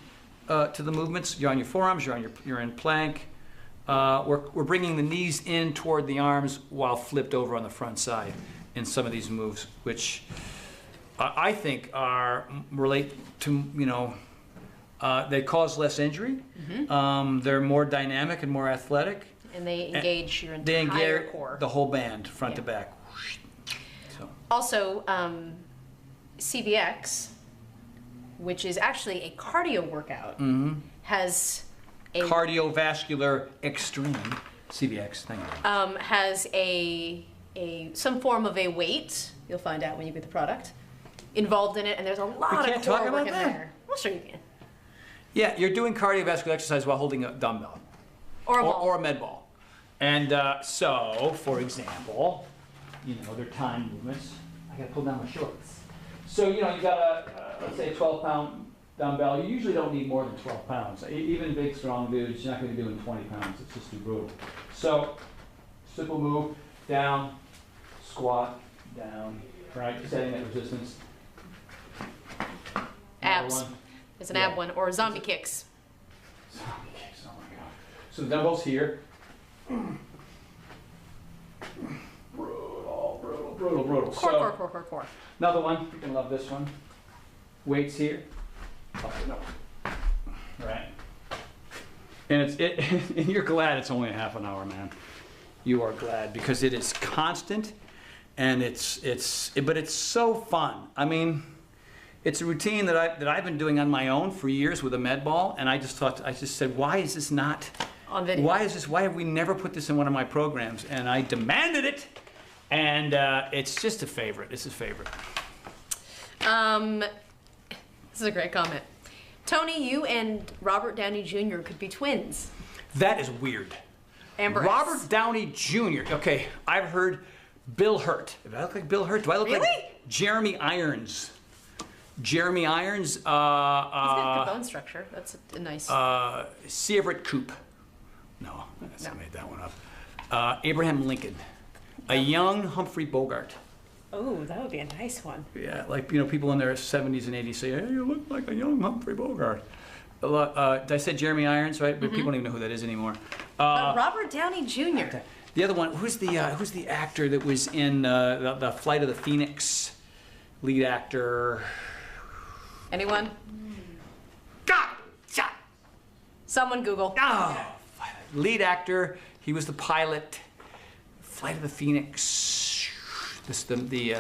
movements. You're on your forearms, you're in plank. We're bringing the knees in toward the arms while flipped over on the front side in some of these moves, which I think relate to, you know, they cause less injury. They're more dynamic and more athletic. And they engage your They entire engage core. the whole band, front to back. So. Also, CBX, which is actually a cardio workout, has a Cardiovascular extreme, CBX, thank you. has some form of a weight. You'll find out when you get the product involved in it, and there's a lot can't of talk core about work in that. there. Well, sure you can. Yeah, you're doing cardiovascular exercise while holding a dumbbell. Or a ball. Or a med ball. And so, for example, you know, they're time movements. I gotta pull down my shorts. So, you know, you got a, let's say a 12-pound dumbbell. You usually don't need more than 12 pounds. Even big, strong dudes, you're not gonna be doing 20 pounds. It's just too brutal. So, simple move, down, squat, down, right? Setting that resistance. Another Abs. one. It's an ab one, or zombie kicks. Zombie kicks, oh my god. So the dumbbell's here. Brutal. Core. Another one, you're gonna love this one. Weights here. Oh, no. Right. And and you're glad it's only a half an hour, man. You are glad because it is constant, and but it's so fun. I mean, it's a routine that I've been doing on my own for years with a med ball, and I just said, why is this not On video. Why have we never put this in one of my programs? And I demanded it, and it's just a favorite. It's a favorite. This is a great comment. Tony, you and Robert Downey Jr. could be twins. That is weird. Amber S. Robert Downey Jr. Okay, I've heard Bill Hurt. Do I look like Bill Hurt? Do I look Really? like Jeremy Irons? Jeremy Irons. He's got good bone structure. That's a nice. Severett Koop. No, I made that one up. Abraham Lincoln. A young Humphrey Bogart. Oh, that would be a nice one. Yeah, like, you know, people in their 70s and 80s say, hey, you look like a young Humphrey Bogart. Did I say Jeremy Irons, right? But people don't even know who that is anymore. Robert Downey Jr. The other one, who's the actor that was in the Flight of the Phoenix? Lead actor. Anyone? God! Shot! Someone Google. Oh, lead actor. He was the pilot. Flight of the Phoenix. This not the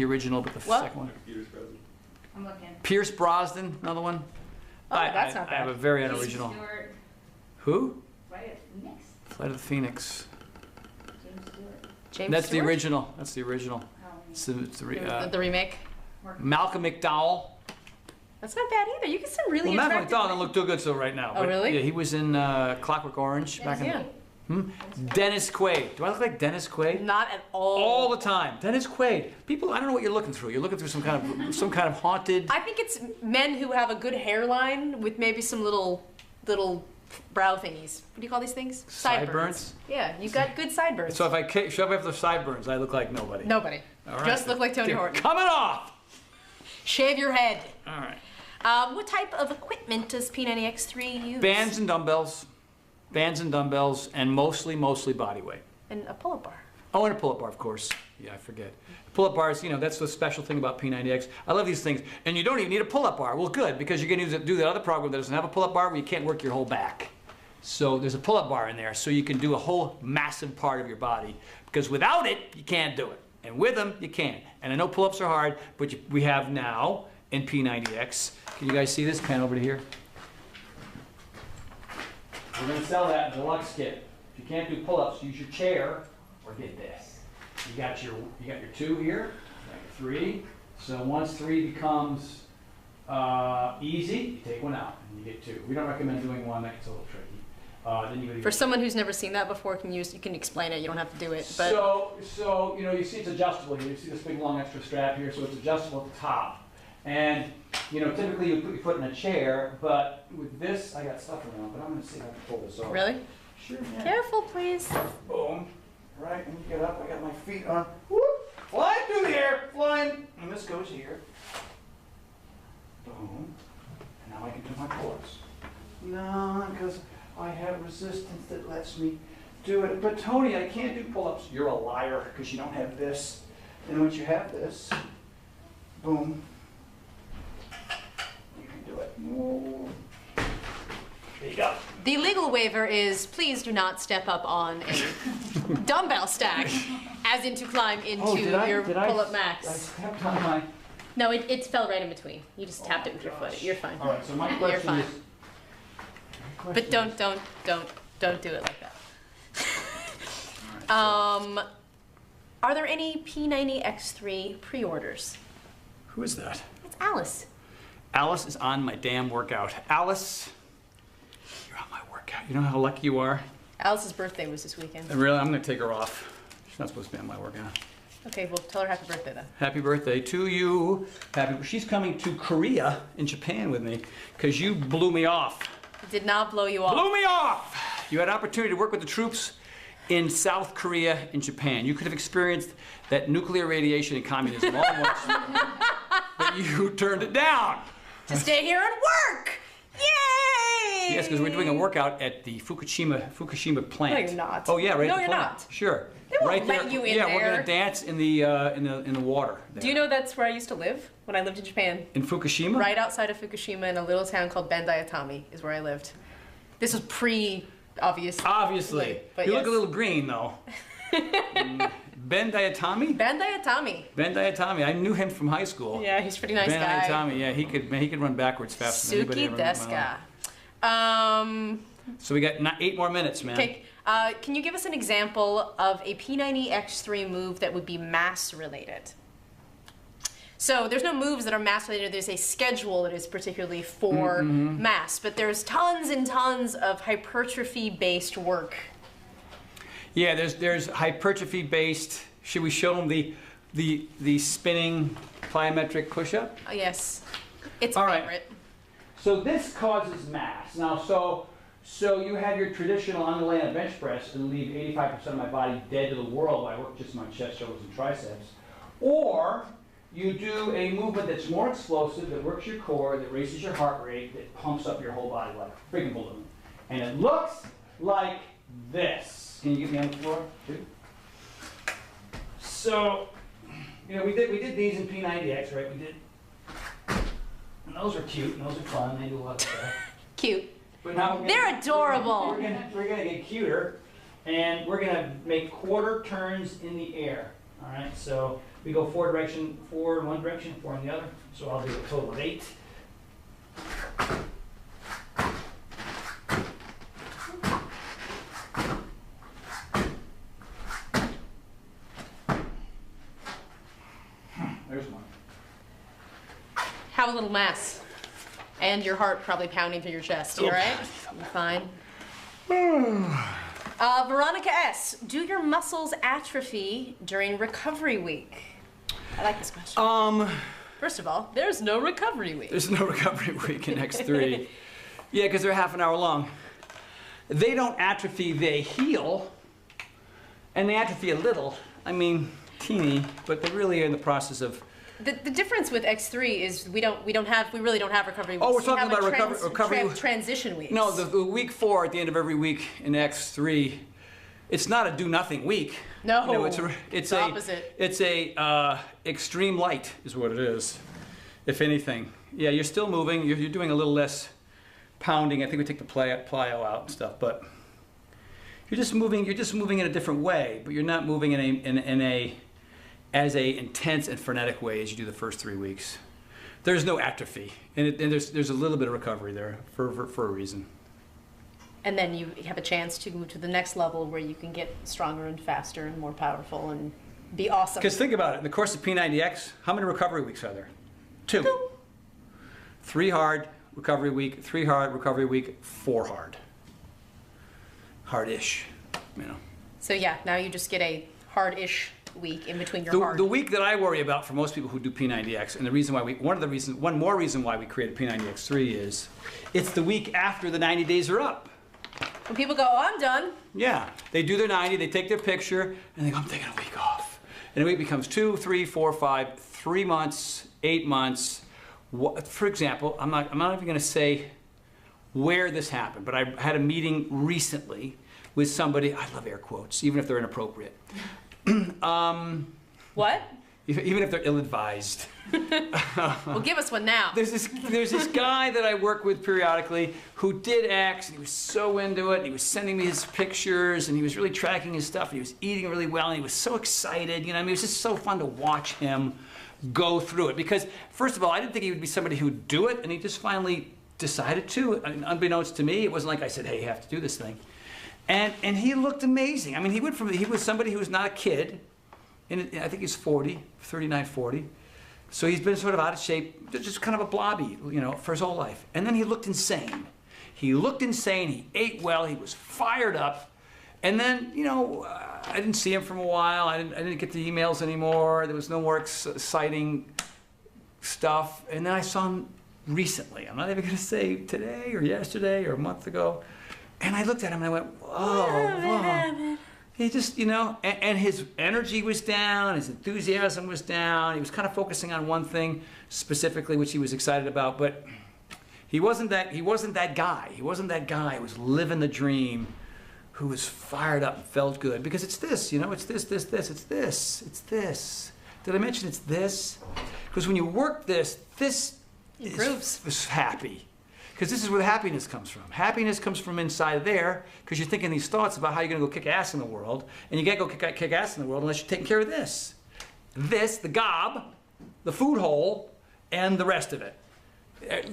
original, but the second one. I'm looking. Pierce Brosnan, another one. Oh, that's not I have bad. a very unoriginal. Stewart, Who? right? Phoenix. Flight of the Phoenix. James Stewart. James That's the Stewart? original. That's the original. Oh, It's the The remake. Malcolm McDowell. That's not bad either. You get some really Well, Malcolm attractive. McDowell doesn't look too good so right now. Oh, but really? Yeah, he was in Clockwork Orange back in. Yeah. Dennis Quaid. Do I look like Dennis Quaid? Not at all. All the time. Dennis Quaid. People, I don't know what you're looking through. You're looking through some kind of haunted. I think it's men who have a good hairline with maybe some little brow thingies. What do you call these things? Sideburns? Yeah, you got good sideburns. So if I shove off the sideburns, I look like nobody. Nobody. All right. Just look like Tony They're Horton. coming off. Shave your head. All right. What type of equipment does P90X3 use? Bands and dumbbells. Bands and dumbbells, and mostly body weight. And a pull-up bar. Oh, and a pull-up bar, of course. Yeah, I forget. Pull-up bars, you know, that's the special thing about P90X. I love these things. And you don't even need a pull-up bar. Well, good, because you're going to do that other program that doesn't have a pull-up bar where you can't work your whole back. So there's a pull-up bar in there, so you can do a whole massive part of your body. Because without it, you can't do it. And with them, you can. And I know pull-ups are hard, but we have now in P90X. Can you guys see this pen over to here? We're going to sell that in a deluxe kit. If you can't do pull-ups, use your chair or get this. You got your 2 here, you got your 3. So once 3 becomes easy, you take 1 out and you get 2. We don't recommend doing 1; that gets a little tricky. Then you For someone who's never seen that before, you can explain it. You don't have to do it. But so you know, you see it's adjustable here. You see this big long extra strap here, so it's adjustable at the top. And you know, typically you put your foot in a chair, but with this, I got stuff around. But I'm going to see if I can pull this off. really? Sure. Yeah. Careful, please. Boom. Right, when you get up, I got my feet on. Whoop! Flying through the air, flying. And this goes here. Boom. And now I can do my pull-ups. No, because I have resistance that lets me do it. But Tony, I can't do pull-ups. You're a liar, because you don't have this. And once you have this, boom, you can do it. Whoa. There you go. The legal waiver is please do not step up on a dumbbell stack, as in to climb into your pull-up I max. stepped on my... No, it fell right in between. You just tapped it with your foot. You're fine. All right, so my You're question fine. is... But don't do it like that. Are there any P90X3 pre-orders? Who is that? It's Alice. Alice is on my damn workout. Alice, you're on my workout. You know how lucky you are? Alice's birthday was this weekend. Really, I'm going to take her off. She's not supposed to be on my workout. Okay, well, tell her happy birthday then. Happy birthday to you. She's coming to Korea in Japan with me because you blew me off. It did not blow you off. Blew me off! You had an opportunity to work with the troops in South Korea and Japan. You could have experienced that nuclear radiation and communism all at once. But you turned it down. To stay here and work! Yay! Yes, because we're doing a workout at the Fukushima plant. No, you're not. Oh yeah, right. No, at the you're plant. not. Sure. They won't right let there. you in yeah, we're there. gonna dance in the water. There. Do you know that's where I used to live when I lived in Japan? In Fukushima? Right outside of Fukushima in a little town called Bandai-Atami is where I lived. This was pre-obvious. Obviously. But You yes. look a little green though. Ben Dayatami? Bandai-Atami. Ben Dayatami. I knew him from high school. Yeah, he's a pretty nice Ben guy. Dayatami, yeah, he could run backwards faster than anybody Suki ever in my life. deska. So we got 8 more minutes, man. Okay, can you give us an example of a P90X3 move that would be mass related? So there's no moves that are mass related. There's a schedule that is particularly for mass, but there's tons and tons of hypertrophy-based work. Yeah, there's hypertrophy-based. Should we show them the spinning plyometric push-up? Oh, yes, it's All a right. favorite. So this causes mass. Now, so you have your traditional underlaying bench press and leave 85% of my body dead to the world while I work just my chest, shoulders, and triceps. Or you do a movement that's more explosive, that works your core, that raises your heart rate, that pumps up your whole body like a freaking balloon. And it looks like this. Can you get me on the floor, too? So, you know, we did these in P90X, right? We did. And those are cute, and those are fun. They do a lot of stuff. Cute. But now They're adorable. We're gonna get cuter, and we're gonna make quarter turns in the air. All right, so we go four in one direction, four in the other. So I'll do a total of 8. There's one. Have a little mass. And your heart probably pounding through your chest. You all right? You're fine. Veronica S., do your muscles atrophy during recovery week? I like this question. First of all, there's no recovery week. There's no recovery week in X3. Yeah, because they're half an hour long. They don't atrophy, they heal. And they atrophy a little. I mean, teeny, but they really are in the process of. The difference with X3 is we really don't have recovery weeks. Oh, we're talking We have about recovery. transition weeks. No, the week 4 at the end of every week in X3, it's not a do nothing week. No, it's the opposite. It's a extreme light is what it is, if anything. Yeah, you're still moving. You're doing a little less pounding. I think we take the plyo out and stuff, but you're just moving. You're just moving in a different way, but you're not moving as a intense and frenetic way as you do the first 3 weeks. There's no atrophy, and there's a little bit of recovery there for a reason. And then you have a chance to move to the next level where you can get stronger and faster and more powerful and be awesome. Because think about it, in the course of P90X, how many recovery weeks are there? 2. 3 hard, recovery week, 3 hard, recovery week, 4 hard. Hard-ish, you know. So yeah, now you just get a hard-ish week in between your hard. The week that I worry about for most people who do P90X, and the reason why one more reason why we created P90X3 is, it's the week after the 90 days are up. When people go, oh, I'm done. Yeah, they do their 90, they take their picture, and they go, I'm taking a week off. And the week becomes 2, 3, 4, 5, 3 months, 8 months. For example, I'm not even going to say where this happened, but I had a meeting recently with somebody. I love air quotes, even if they're inappropriate. What? Even if they're ill-advised. Well, give us one now. There's this guy that I work with periodically who did X, and he was so into it, and he was sending me his pictures, and he was really tracking his stuff, and he was eating really well, and he was so excited. You know, I mean, it was just so fun to watch him go through it. Because, first of all, I didn't think he would be somebody who would do it, and he just finally decided to. I mean, unbeknownst to me, it wasn't like I said, hey, you have to do this thing. And he looked amazing. I mean, he was somebody who was not a kid, and I think he's 40, 39, 40. So he's been sort of out of shape, just kind of a blobby, you know, for his whole life. And then he looked insane. He looked insane, he ate well, he was fired up. And then, you know, I didn't see him for a while. I didn't get the emails anymore. There was no more exciting stuff. And then I saw him recently. I'm not even going to say today or yesterday or a month ago. And I looked at him and I went, whoa. He just, you know, and his energy was down, his enthusiasm was down. He was kind of focusing on one thing specifically, which he was excited about. But he wasn't that guy. He wasn't that guy who was living the dream, who was fired up and felt good. Because it's this, you know, it's this, it's this. Did I mention it's this? Because when you work this is happy. Because this is where the happiness comes from. Happiness comes from inside there, because you're thinking these thoughts about how you're going to go kick ass in the world, and you can't go kick ass in the world unless you're taking care of this. This, the gob, the food hole, and the rest of it.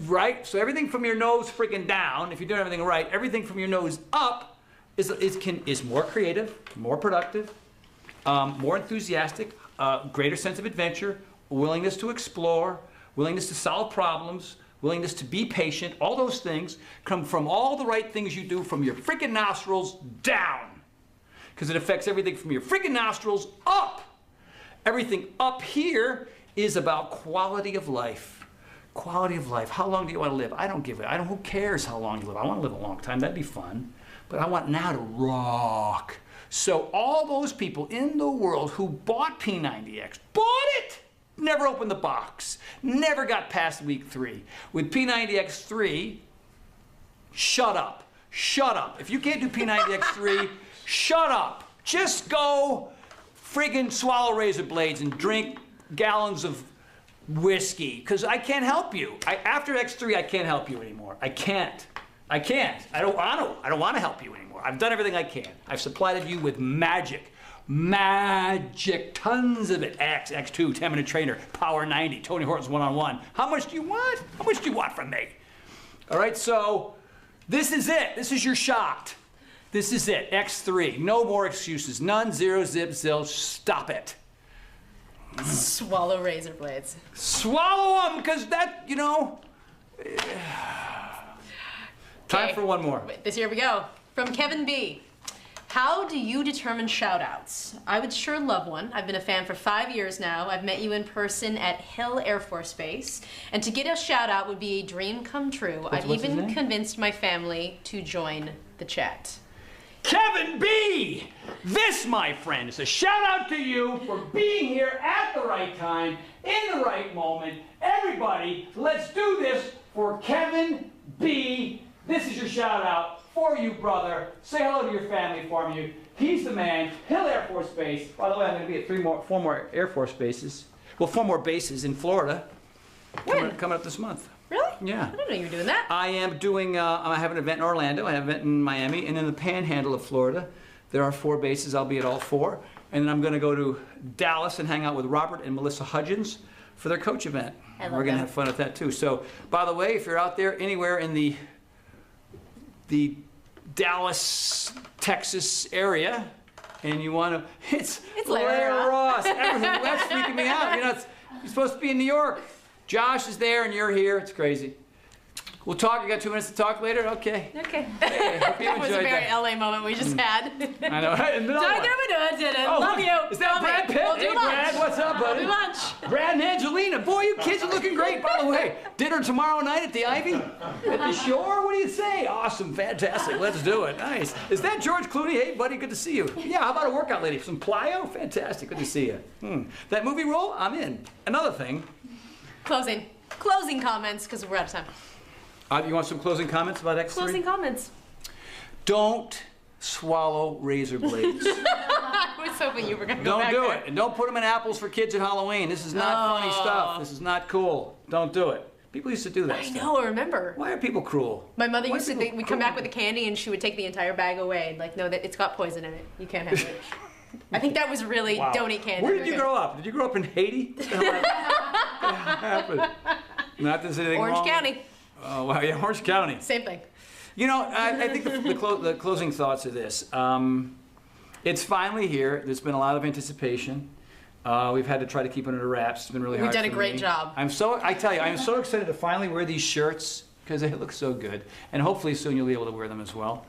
Right? So everything from your nose freaking down, if you're doing everything right, everything from your nose up is more creative, more productive, more enthusiastic, greater sense of adventure, willingness to explore, willingness to solve problems, willingness to be patient, all those things come from all the right things you do from your freaking nostrils down. Because it affects everything from your freaking nostrils up. Everything up here is about quality of life. Quality of life. How long do you want to live? I don't give it. Who cares how long you live? I want to live a long time. That'd be fun. But I want now to rock. So all those people in the world who bought P90X, bought it! Never opened the box. Never got past week 3. With P90X3, shut up. Shut up. If you can't do P90X3, shut up. Just go friggin' swallow razor blades and drink gallons of whiskey, because I can't help you. After X3, I can't help you anymore. I can't. I don't want to. I don't want to help you anymore. I've done everything I can. I've supplied you with magic. Magic, tons of it. X2, 10-minute trainer, power 90, Tony Horton's one-on-one. How much do you want? How much do you want from me? All right, so this is it. This is your shot. This is it, X3. No more excuses. None, zero, zip, zilch. Stop it. Swallow razor blades. Swallow them, because that, you know. Time Okay. for one more. Here we go. From Kevin B. How do you determine shout-outs? I would sure love one. I've been a fan for 5 years now. I've met you in person at Hill Air Force Base. And to get a shout-out would be a dream come true. I've what's his even name? convinced my family to join the chat. Kevin B! This, my friend, is a shout out to you for being here at the right time, in the right moment. Everybody, let's do this for Kevin B. This is your shout out for you, brother. Say hello to your family for me. He's the man. Hill Air Force Base. By the way, I'm going to be at 4 more Air Force bases. Well, 4 more bases in Florida. When? Coming up this month. Really? Yeah. I didn't know you were doing that. I am doing, I have an event in Orlando, I have an event in Miami, and in the panhandle of Florida, there are 4 bases. I'll be at all 4. And then I'm going to go to Dallas and hang out with Robert and Melissa Hudgens for their coach event. I love We're going to that. have fun with that too. So, by the way, if you're out there anywhere in the Dallas, Texas area, and you want to, it's Larry Ross. That's freaking me out. You're supposed to be in New York. Josh is there and you're here. It's crazy. We'll talk. You got 2 minutes to talk later? Okay. Okay. Hey, hope you That was a enjoyed very that. LA moment we just had. I know. Another one. Oh, Love look, you. Is that Love Brad you. Pitt? We'll do Hey, lunch. Brad, what's up, buddy? We'll do lunch. Brad and Angelina. Boy, you kids are looking great, by the way. Dinner tomorrow night at the Ivy? At the shore? What do you say? Awesome, fantastic. Let's do it. Nice. Is that George Clooney? Hey, buddy, good to see you. Yeah, how about a workout lady? Some plyo? Fantastic. Good to see you. That movie role? I'm in. Another thing. Closing comments, because we're out of time. You want some closing comments about X3? Closing comments. Don't swallow razor blades. I was hoping you were going to go Don't back do there. it. And don't put them in apples for kids at Halloween. This is not funny stuff. This is not cool. Don't do it. People used to do that I stuff. know, I remember. Why are people cruel? My mother Why used to are think people we'd come back cruel? with the candy and she would take the entire bag away. Like, no, that it's got poison in it. You can't have it. I think that was really Wow. don't eat candy. Where did you grow up? Did you grow up in Haiti? What the hell happened? Not that there's anything Orange wrong. County. Oh, wow, yeah, Orange County. Same thing. You know, I think the closing thoughts are this. It's finally here. There's been a lot of anticipation. We've had to try to keep it under wraps. It's been really We've hard done a for great me. job. I tell you, I'm so excited to finally wear these shirts because they look so good. And hopefully soon you'll be able to wear them as well.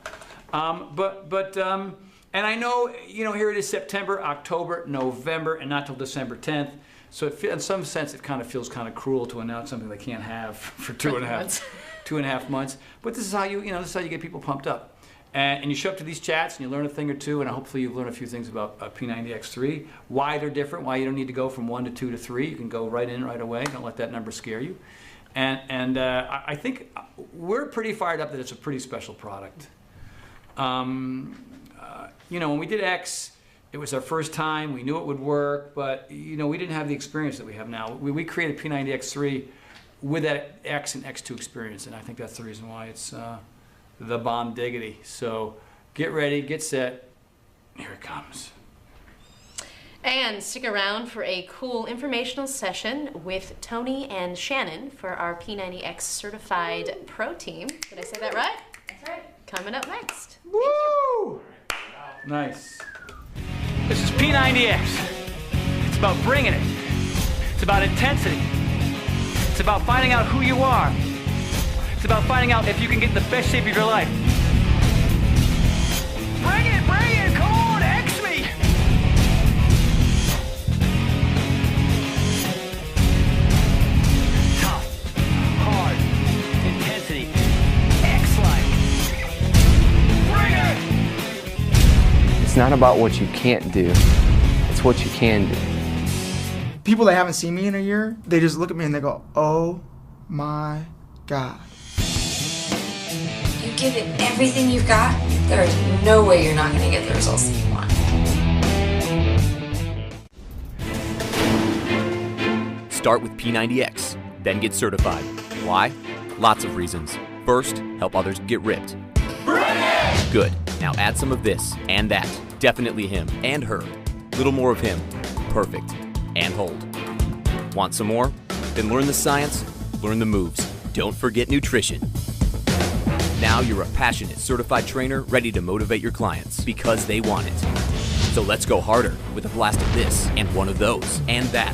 And I know, here it is September, October, November, and not till December 10th. So in some sense, it kind of feels kind of cruel to announce something they can't have for 2.5 months. But this is how this is how you get people pumped up. And you show up to these chats and you learn a thing or two, and hopefully you've learned a few things about P90X3, why they're different, why you don't need to go from 1 to 2 to 3. You can go right in right away. Don't let that number scare you. And I think we're pretty fired up that it's a pretty special product. When we did X, it was our first time. We knew it would work, but we didn't have the experience that we have now. We created P90X3 with that X and X2 experience, and I think that's the reason why it's the bomb diggity. So get ready, get set. Here it comes. And stick around for a cool informational session with Tony and Shannon for our P90X certified pro team. Did I say that right? That's right. Coming up next. Woo! Nice. This is P90X. It's about bringing it. It's about intensity. It's about finding out who you are. It's about finding out if you can get in the best shape of your life. Bring it, come on, X me! Tough, hard, intensity, X-like. Bring it! It's not about what you can't do, it's what you can do. People that haven't seen me in a year, they just look at me and they go, oh my God. You give it everything you've got, there's no way you're not going to get the results that you want. Start with P90X, then get certified. Why? Lots of reasons. First, help others get ripped. Good. Now add some of this and that. Definitely him and her. Little more of him. Perfect. And hold. Want some more? Then learn the science, learn the moves. Don't forget nutrition. Now you're a passionate, certified trainer ready to motivate your clients because they want it. So let's go harder with a blast of this and one of those and that.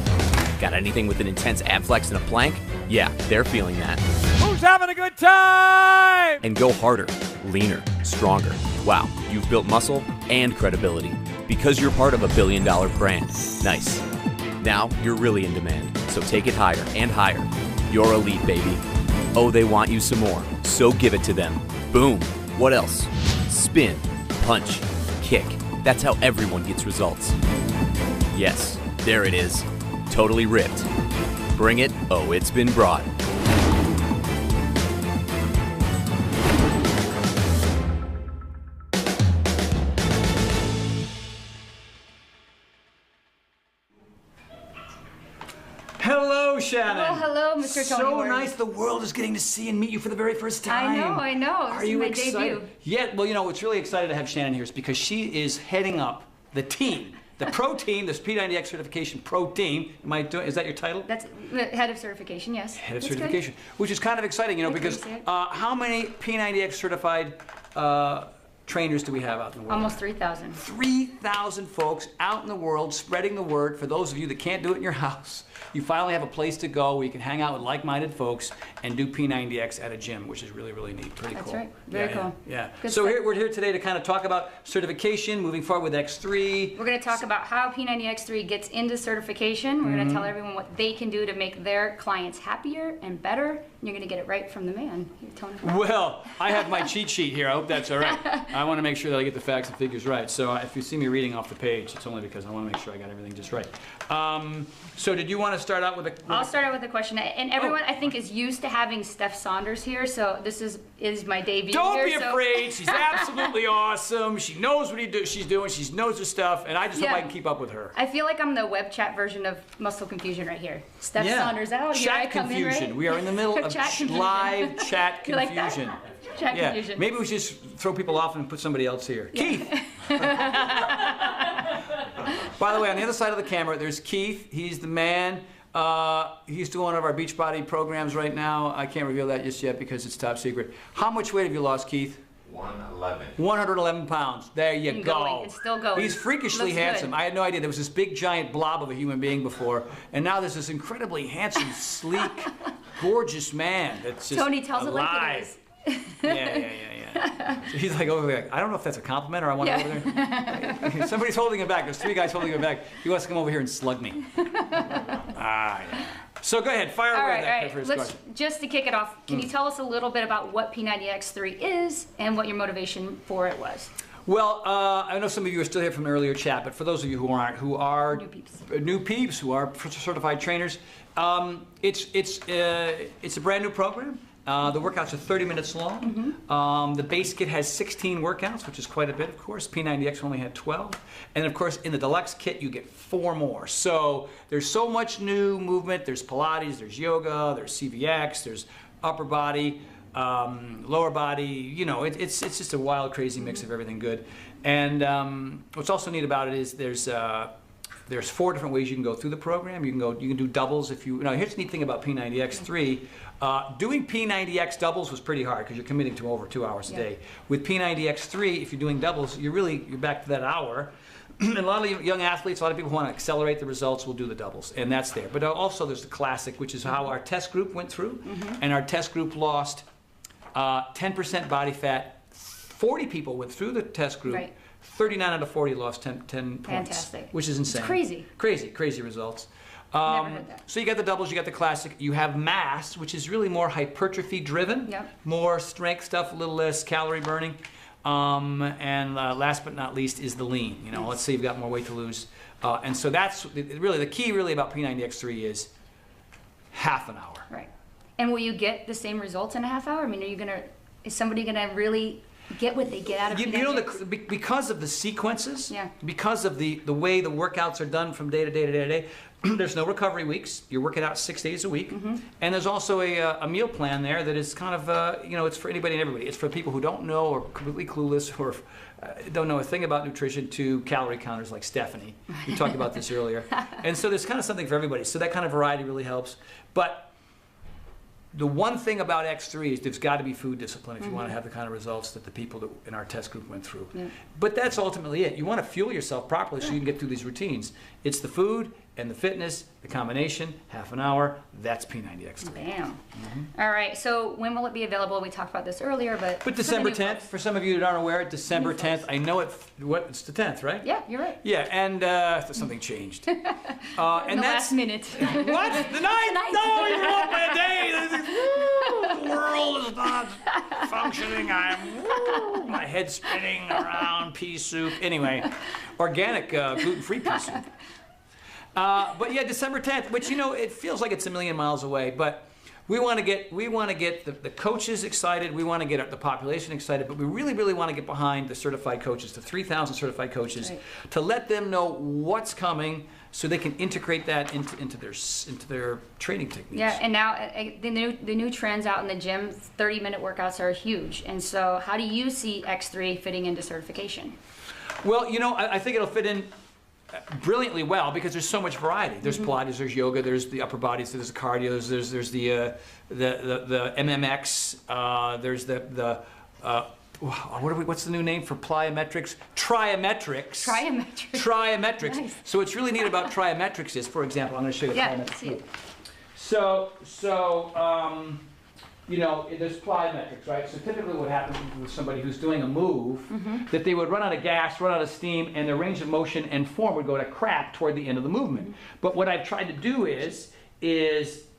Got anything with an intense ab flex and a plank? Yeah, they're feeling that. Who's having a good time? And go harder, leaner, stronger. Wow, you've built muscle and credibility because you're part of a billion-dollar brand. Nice. Now you're really in demand, so take it higher and higher. You're elite, baby. Oh, they want you some more, so give it to them. Boom. What else? Spin, punch, kick. That's how everyone gets results. Yes, there it is. Totally ripped. Bring it. Oh, it's been brought. Hello, Shannon. Oh, hello, Mr. Tony So Horton. nice the world is getting to see and meet you for the very first time. I know. Are This you is my excited? debut. Yeah, well, you know, what's really excited to have Shannon here is because she is heading up the team, the pro team, this P90X certification pro team. Is that your title? That's the head of certification, yes. Head of That's certification, which is kind of exciting, you know, I because appreciate it. how many P90X certified trainers do we have out in the world? Almost 3,000. 3,000 folks out in the world spreading the word. For those of you that can't do it in your house, you finally have a place to go where you can hang out with like-minded folks and do P90X at a gym, which is really, really neat. Pretty That's cool. right. Very cool. Yeah. Good So stuff. we're here today to kind of talk about certification, moving forward with X3. We're going to talk about how P90X3 gets into certification. We're going to tell everyone what they can do to make their clients happier and better. And you're going to get it right from the man, here, Tony. Well, I have my cheat sheet here. I hope that's all right. I want to make sure that I get the facts and figures right. So if you see me reading off the page, it's only because I want to make sure I got everything just right. So did you want to start out with a... I'll start out with a question. And everyone, I think, is used to having Steph Saunders here, so this is my debut Don't here. be afraid. She's absolutely awesome. She knows what she's doing. She knows her stuff, and I just hope Yeah. I can keep up with her. I feel like I'm the web chat version of Muscle Confusion right here. Steph Saunders out. Here I Chat come confusion. in, right? We are in the middle of Chat confusion. live chat You like that? confusion. Chat Yeah, confusion. maybe we should just throw people off and put somebody else here. Keith. By the way, on the other side of the camera, there's Keith. He's the man. He's doing one of our Beachbody programs right now. I can't reveal that just yet because it's top secret. How much weight have you lost, Keith? 111. 111 pounds. There you And go. going. It's still going. He's freakishly Looks handsome. good. I had no idea. There was this big, giant blob of a human being before, and now there's this incredibly handsome, sleek, gorgeous man that's just Tony tells alive. it like it is. Yeah. So he's like over there. I don't know if that's a compliment or I want to over there. Somebody's holding him back. There's 3 guys holding him back. He wants to come over here and slug me. Yeah. So go ahead, fire away with that first question. Just to kick it off, can you tell us a little bit about what P90X3 is and what your motivation for it was? Well, I know some of you are still here from an earlier chat, but for those of you who aren't, who are new peeps, who are certified trainers, it's a brand new program. The workouts are 30 minutes long. The base kit has 16 workouts, which is quite a bit, of course. P90X only had 12. And of course, in the deluxe kit, you get 4 more. So there's so much new movement. There's Pilates, there's yoga, there's CVX, there's upper body, lower body. You know, it's just a wild, crazy mix of everything good. And what's also neat about it is there's 4 different ways you can go through the program. You can do doubles if you. Now here's the neat thing about P90X3. Doing P90X doubles was pretty hard because you're committing to over 2 hours a day. With P90X3, if you're doing doubles, you're back to that hour. and a lot of young athletes, a lot of people who want to accelerate the results will do the doubles, and that's there. But also there's the classic, which is how our test group went through, and our test group lost 10% body fat. 40 people went through the test group. Right. 39 out of 40 lost 10 points. Fantastic. Which is insane. It's crazy. Crazy results. Never heard that. So you got the doubles, you got the classic, you have mass, which is really more hypertrophy driven, Yep. more strength stuff, a little less calorie burning. And last but not least is the lean. You know, let's say you've got more weight to lose. And so that's really the key really about P90X3 is half an hour. Right. And will you get the same results in a half hour? I mean, is somebody gonna really get what they get out of You know, P90X? because of the sequences, Yeah. because of the way the workouts are done from day to day to day to day, there's no recovery weeks. You're working out 6 days a week. And there's also a meal plan there that is kind of, you know, it's for anybody and everybody. It's for people who don't know or completely clueless or don't know a thing about nutrition to calorie counters like Stephanie. We talked about this earlier. And so there's kind of something for everybody. So that kind of variety really helps. But the one thing about X3 is there's got to be food discipline if you want to have the kind of results that the people that in our test group went through. Yeah. But that's ultimately it. You want to fuel yourself properly so you can get through these routines. It's the food and the fitness, the combination, half an hour, that's P90X3. Bam. All right, so when will it be available? We talked about this earlier, but But for the December new 10th, folks. for some of you that aren't aware, December New 10th, folks. I know it's the 10th, right? Yeah, you're right. Yeah, and something changed. And In the that's last minute. What? The ninth? No, you're off by a day. The world is not functioning. My head's spinning around pea soup. Anyway, organic gluten-free pea soup. But yeah, December 10th, which, you know, it feels like it's a million miles away, but we want to get the coaches excited. We want to get the population excited, but we really, really want to get behind the certified coaches, the 3,000 certified coaches, Right. to let them know what's coming, so they can integrate that into their training techniques. Yeah, and now the new trends out in the gym, 30-minute workouts are huge. And so how do you see X3 fitting into certification? Well, you know, I think it'll fit in brilliantly well because there's so much variety. There's Pilates, there's yoga, there's the upper bodies, there's the cardio, there's the MMX, there's what's the new name for plyometrics? Triametrics. Triametrics. Nice. So what's really neat about triametrics is, for example, I'm going to show you the Yeah, plyometrics. see it. So you know, there's plyometrics, right? So typically what happens with somebody who's doing a move, that they would run out of gas, run out of steam, and their range of motion and form would go to crap toward the end of the movement. But what I've tried to do is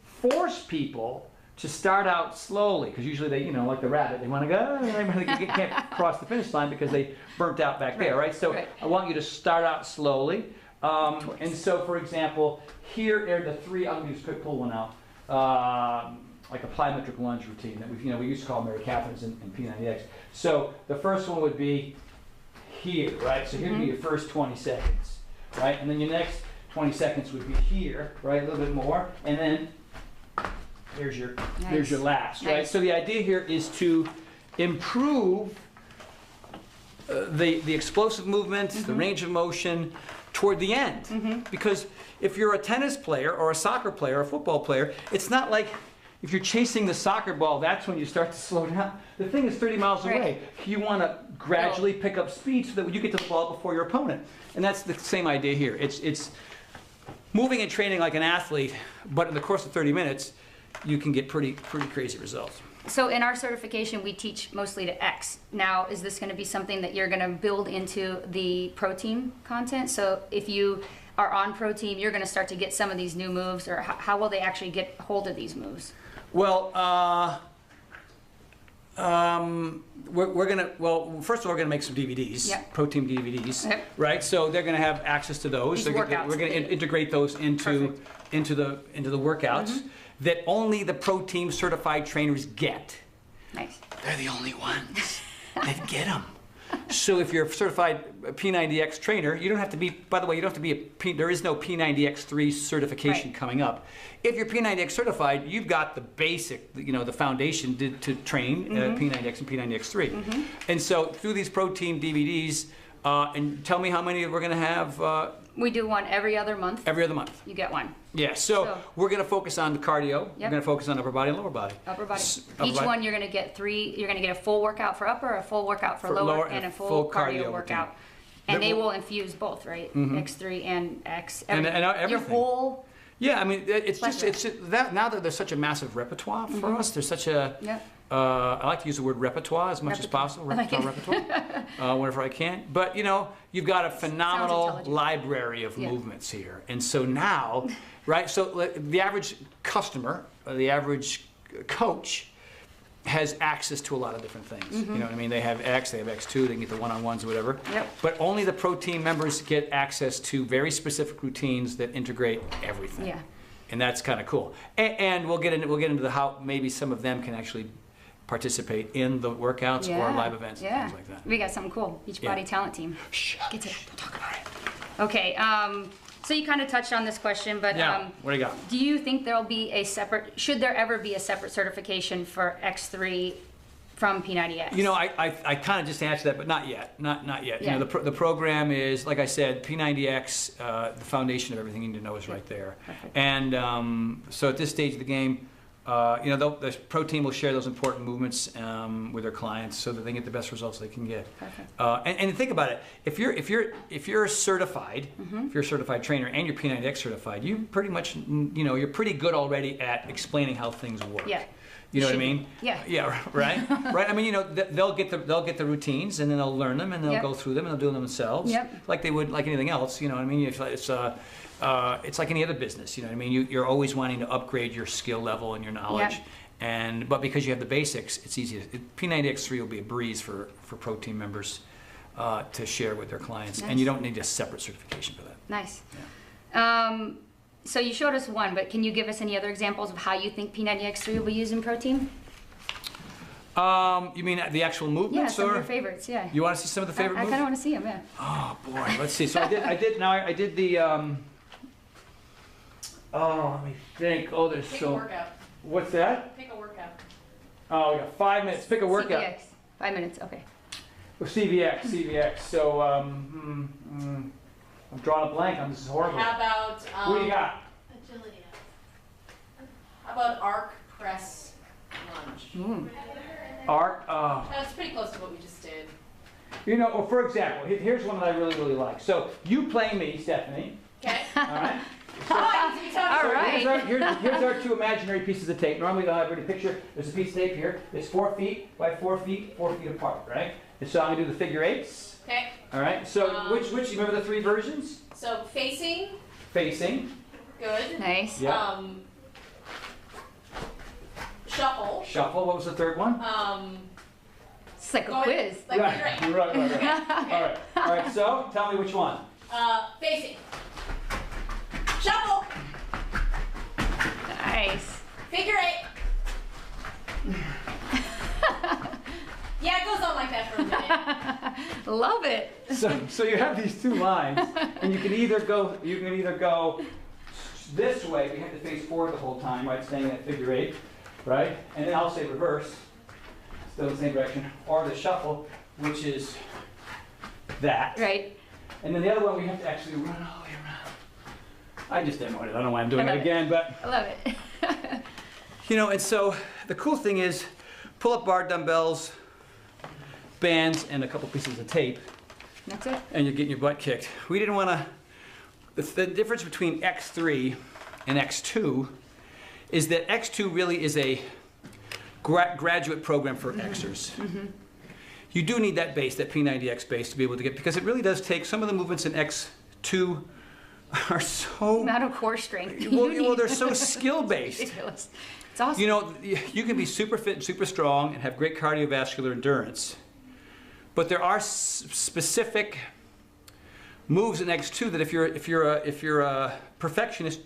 force people to start out slowly, because usually they, you know, like the rabbit, they want to go, they can't cross the finish line because they burnt out back there, right? So Right. I want you to start out slowly. And so, for example, here are the three, I'm going to just quick pull one out. Like a plyometric lunge routine that we used to call Mary Catherine's in P90X. So the first one would be here, right? So here would be your first 20 seconds, right? And then your next 20 seconds would be here, right? A little bit more, and then here's your last, right? Nice. So the idea here is to improve the explosive movement, the range of motion toward the end. Because if you're a tennis player or a soccer player or a football player, it's not like if you're chasing the soccer ball, that's when you start to slow down. The thing is 30 miles away. Right. You want to gradually pick up speed so that you get to the ball before your opponent. And that's the same idea here. It's moving and training like an athlete, but in the course of 30 minutes, you can get pretty crazy results. So in our certification, we teach mostly to X. Now, is this going to be something that you're going to build into the pro team content? So if you are on pro team, you're going to start to get some of these new moves, or how will they actually get hold of these moves? Well, we're gonna, first of all, we're gonna make some DVDs, Yep. pro team DVDs, Yep. right? So they're gonna have access to those. These We're gonna workouts. integrate those into the workouts that only the pro team certified trainers get. Nice. They're the only ones that get them. So if you're a certified P90X trainer, you don't have to be, by the way, you don't have to be there is no P90X3 certification Right. coming up. If you're P90X certified, you've got the basic, the foundation to train P90X and P90X3. And so through these pro team DVDs, and tell me how many we're going to have We do one every other month. every other month. You get one. Yeah, so we're going to focus on the cardio. We're Yep. going to focus on upper body and lower body. Upper body. Upper Each body. one you're going to get 3. You're going to get a full workout for upper, a full workout for lower, and a full cardio workout. And they will infuse both, right? X3 and X. And Your everything. whole. Yeah, I mean, it's Pleasure. just that now that there's such a massive repertoire for us. There's such a. Yep. I like to use the word repertoire as much as possible. Repertoire, whenever I can. But you know, you've got a phenomenal intelligent. library of movements here, and so now, right? So the average customer, the average coach, has access to a lot of different things. You know what I mean? They have X, they have X2, they can get the one-on-ones or whatever. Yep. But only the pro team members get access to very specific routines that integrate everything. Yeah. And that's kind of cool. And we'll get into the how maybe some of them can actually participate in the workouts or live events and things like that. We got something cool. Beachbody talent team. Get to talk about it. Okay. So you kind of touched on this question, but what do you got? do you think there'll be a separate? Should there ever be a separate certification for X3 from P90X? You know, I kind of just answered that, but not yet. Not yet. Yeah. You know, the program is, like I said, P90X. The foundation of everything you need to know is right there. Perfect. And so at this stage of the game, you know, the pro team will share those important movements with their clients so that they get the best results they can get. Perfect. And think about it. If you're certified, if you're a certified trainer and you're P90X certified, you pretty much, you know, you're pretty good already at explaining how things work. Yeah. You know what I mean? Yeah. Yeah. Right. Right. I mean, you know, they'll get the routines and then they'll learn them and they'll go through them and they'll do them themselves. Yep. Like they would like anything else. You know what I mean? It's like any other business. You know what I mean? You're always wanting to upgrade your skill level and your knowledge. Yep. But because you have the basics, it's easy. P90X3 will be a breeze for pro team members to share with their clients, Nice. and you don't need a separate certification for that. Nice. Yeah. So you showed us one, but can you give us any other examples of how you think P90X3 will be used in pro team? You mean the actual Yeah, movements, some or of your favorites. Yeah. you want to see some of the favorite I moves? kind of want to see them. Yeah. Oh boy, let's see. So I did the. Oh, let me think. Oh, there's Pick a so. workout. What's that? Pick a workout. Oh, we got 5 minutes. Pick a workout. CVX. 5 minutes. Okay. Well, CVX. So I'm drawing a blank on this. Is horrible. How about Who do you got? agility? How about arc press lunge? Arc. That's pretty close to what we just did. You know, well, for example, here's one that I really like. So you play me, Stephanie. Okay. All right. All right. Here's our two imaginary pieces of tape. Normally, everybody picture there's a piece of tape here. It's 4 feet by 4 feet, 4 feet apart, right? And so I'm gonna do the figure eights. Okay. All right. So which you remember the 3 versions? So facing, Facing. good. Nice. Yeah. Shuffle. Shuffle. What was the third one? It's like a Go quiz. Like right. figure eight. Right. All right. So tell me which one. Facing. Shuffle. Nice. Figure eight. Yeah, it goes on like that for a minute. Love it. So you have these 2 lines, and you can either go this way. We have to face forward the whole time, right? Staying in that figure eight, right? And then I'll say reverse, still in the same direction, or the shuffle, which is that. Right. And then the other one we have to actually run all the way around. I just demoed it. I don't know why I'm doing I it love again, but I love it. you know. And so the cool thing is, pull-up bar, dumbbells, bands, and a couple pieces of tape. That's it. And you're getting your butt kicked. We didn't want to. The difference between X3 and X2 is that X2 really is a graduate program for Xers. You do need that base, that P90X base, to be able to get, because it really does take some of the movements in X2 are so. Amount of core strength. Well, they're so skill based. Ridiculous. It's awesome. You know, you can be super fit and super strong and have great cardiovascular endurance, but there are specific moves in X2 that if you're a perfectionist,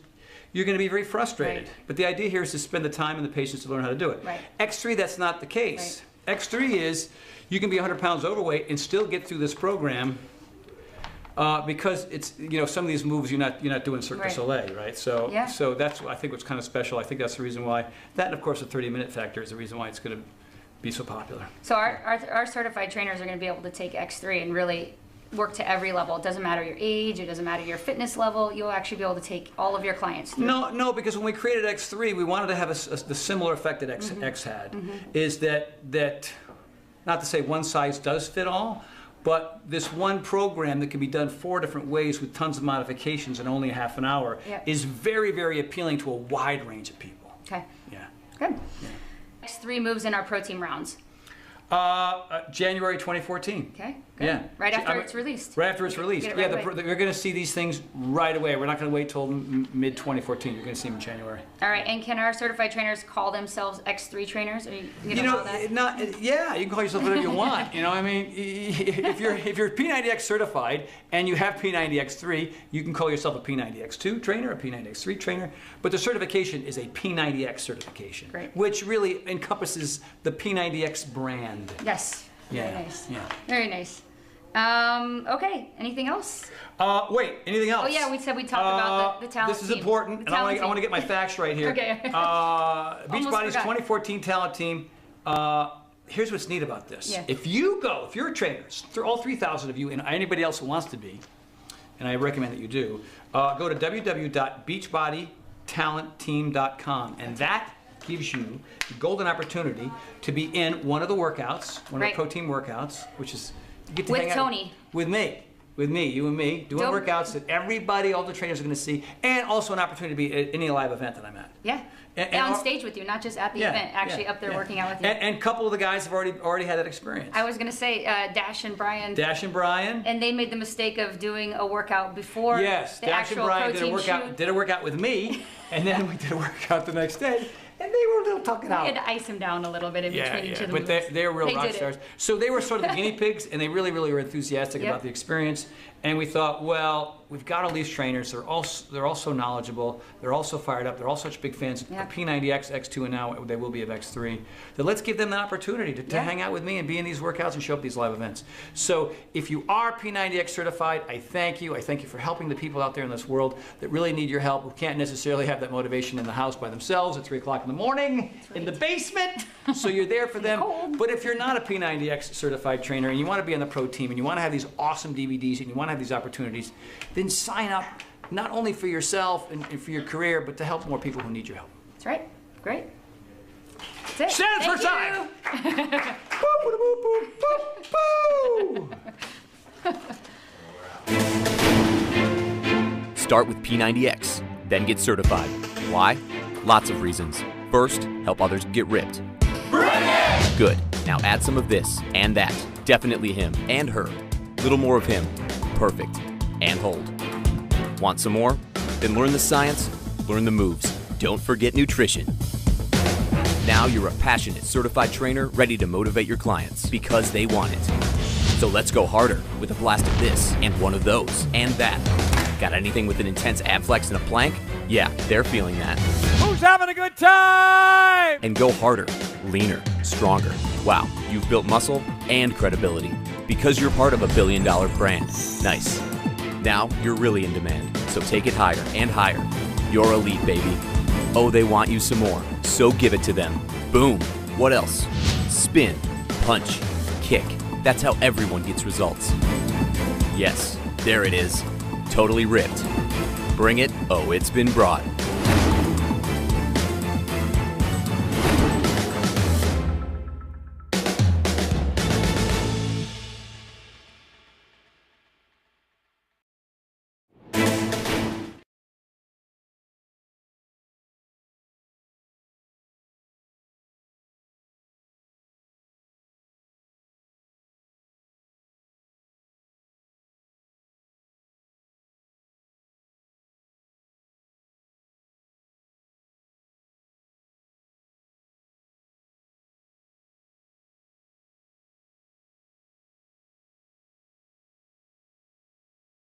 you're going to be very frustrated. Right. But the idea here is to spend the time and the patience to learn how to do it. Right. X3, that's not the case. Right. X3 is you can be 100 pounds overweight and still get through this program because it's, you know, some of these moves you're not doing Cirque du Soleil, right? So yeah. So that's I think what's kind of special. I think that's the reason why that, and of course the 30-minute factor is the reason why it's going to be so popular. So our certified trainers are going to be able to take X3 and really work to every level. It doesn't matter your age, it doesn't matter your fitness level. You'll actually be able to take all of your clients through. No, because when we created X3, we wanted to have the similar effect that X had. Is that not to say one size does fit all, But this one program that can be done 4 different ways with tons of modifications in only half an hour is very, very appealing to a wide range of people. Okay. Yeah. Good. X3 moves in our pro team rounds. January 2014. Okay. Good. Yeah. Right after it's released. Right after it's released. Get it right away. You're going to see these things right away. We're not going to wait till mid 2014. You're going to see them in January. All right. And can our certified trainers call themselves X3 trainers? Are you know that? Yeah, you can call yourself whatever you want. You know, I mean, if you're P90X certified and you have P90X3, you can call yourself a P90X2 trainer, a P90X3 trainer. But the certification is a P90X certification, which really encompasses the P90X brand. Yes. Yeah. Very nice. Yeah. Very nice. Okay. Anything else? Wait. Anything else? Oh yeah, we said we talked about the talent This is team. important, and I want to get my facts right here. Okay. Beachbody's 2014 talent team. Here's what's neat about this. Yeah. If you're a trainer, all 3,000 of you, and anybody else who wants to be, and I recommend that you do, go to www.beachbodytalentteam.com, and that gives you the golden opportunity to be in one of the workouts, one of the pro team workouts, which is you get to hang out Tony. with me, you and me, doing workouts that everybody, all the trainers are going to see, and also an opportunity to be at any live event that I'm at. Yeah. And on stage with you, not just at the event, actually up there working out with you. And a couple of the guys have already had that experience. I was going to say Dash and Brian. And they made the mistake of doing a workout before the Dash actual and Brian protein did a workout with me, and then we did a workout the next day. And they were a little tucking out. We had to ice him down a little bit in between each of the moves. But they're real rock stars. So they were sort of the guinea pigs, and they really, really were enthusiastic about the experience. And we thought, well, we've got all these trainers. They're all so knowledgeable. They're all so fired up. They're all such big fans of P90X, X2, and now they will be of X3. That let's give them the opportunity to hang out with me and be in these workouts and show up at these live events. So if you are P90X certified, I thank you. I thank you for helping the people out there in this world that really need your help, who can't necessarily have that motivation in the house by themselves at 3 o'clock in the morning in the basement. So you're there for them. But if you're not a P90X certified trainer and you want to be on the pro team and you want to have these awesome DVDs and you want to have these opportunities, then sign up not only for yourself and for your career, but to help more people who need your help. That's right. Great. That's it. Stand for time. Start with P90X, then get certified. Why? Lots of reasons. First, help others get ripped. Good. Now add some of this and that. Definitely him and her. Little more of him. Perfect. And hold. Want some more? Then learn the science, learn the moves. Don't forget nutrition. Now you're a passionate, certified trainer ready to motivate your clients because they want it. So let's go harder with a blast of this and one of those and that. Got anything with an intense ab flex and a plank? Yeah, they're feeling that. Who's having a good time? And go harder, leaner, stronger. Wow, you've built muscle and credibility because you're part of a billion-dollar brand. Nice. Now you're really in demand, so take it higher and higher. You're elite, baby. Oh, they want you some more, so give it to them. Boom. What else? Spin, punch, kick. That's how everyone gets results. Yes, there it is. Totally ripped. Bring it. Oh, it's been brought.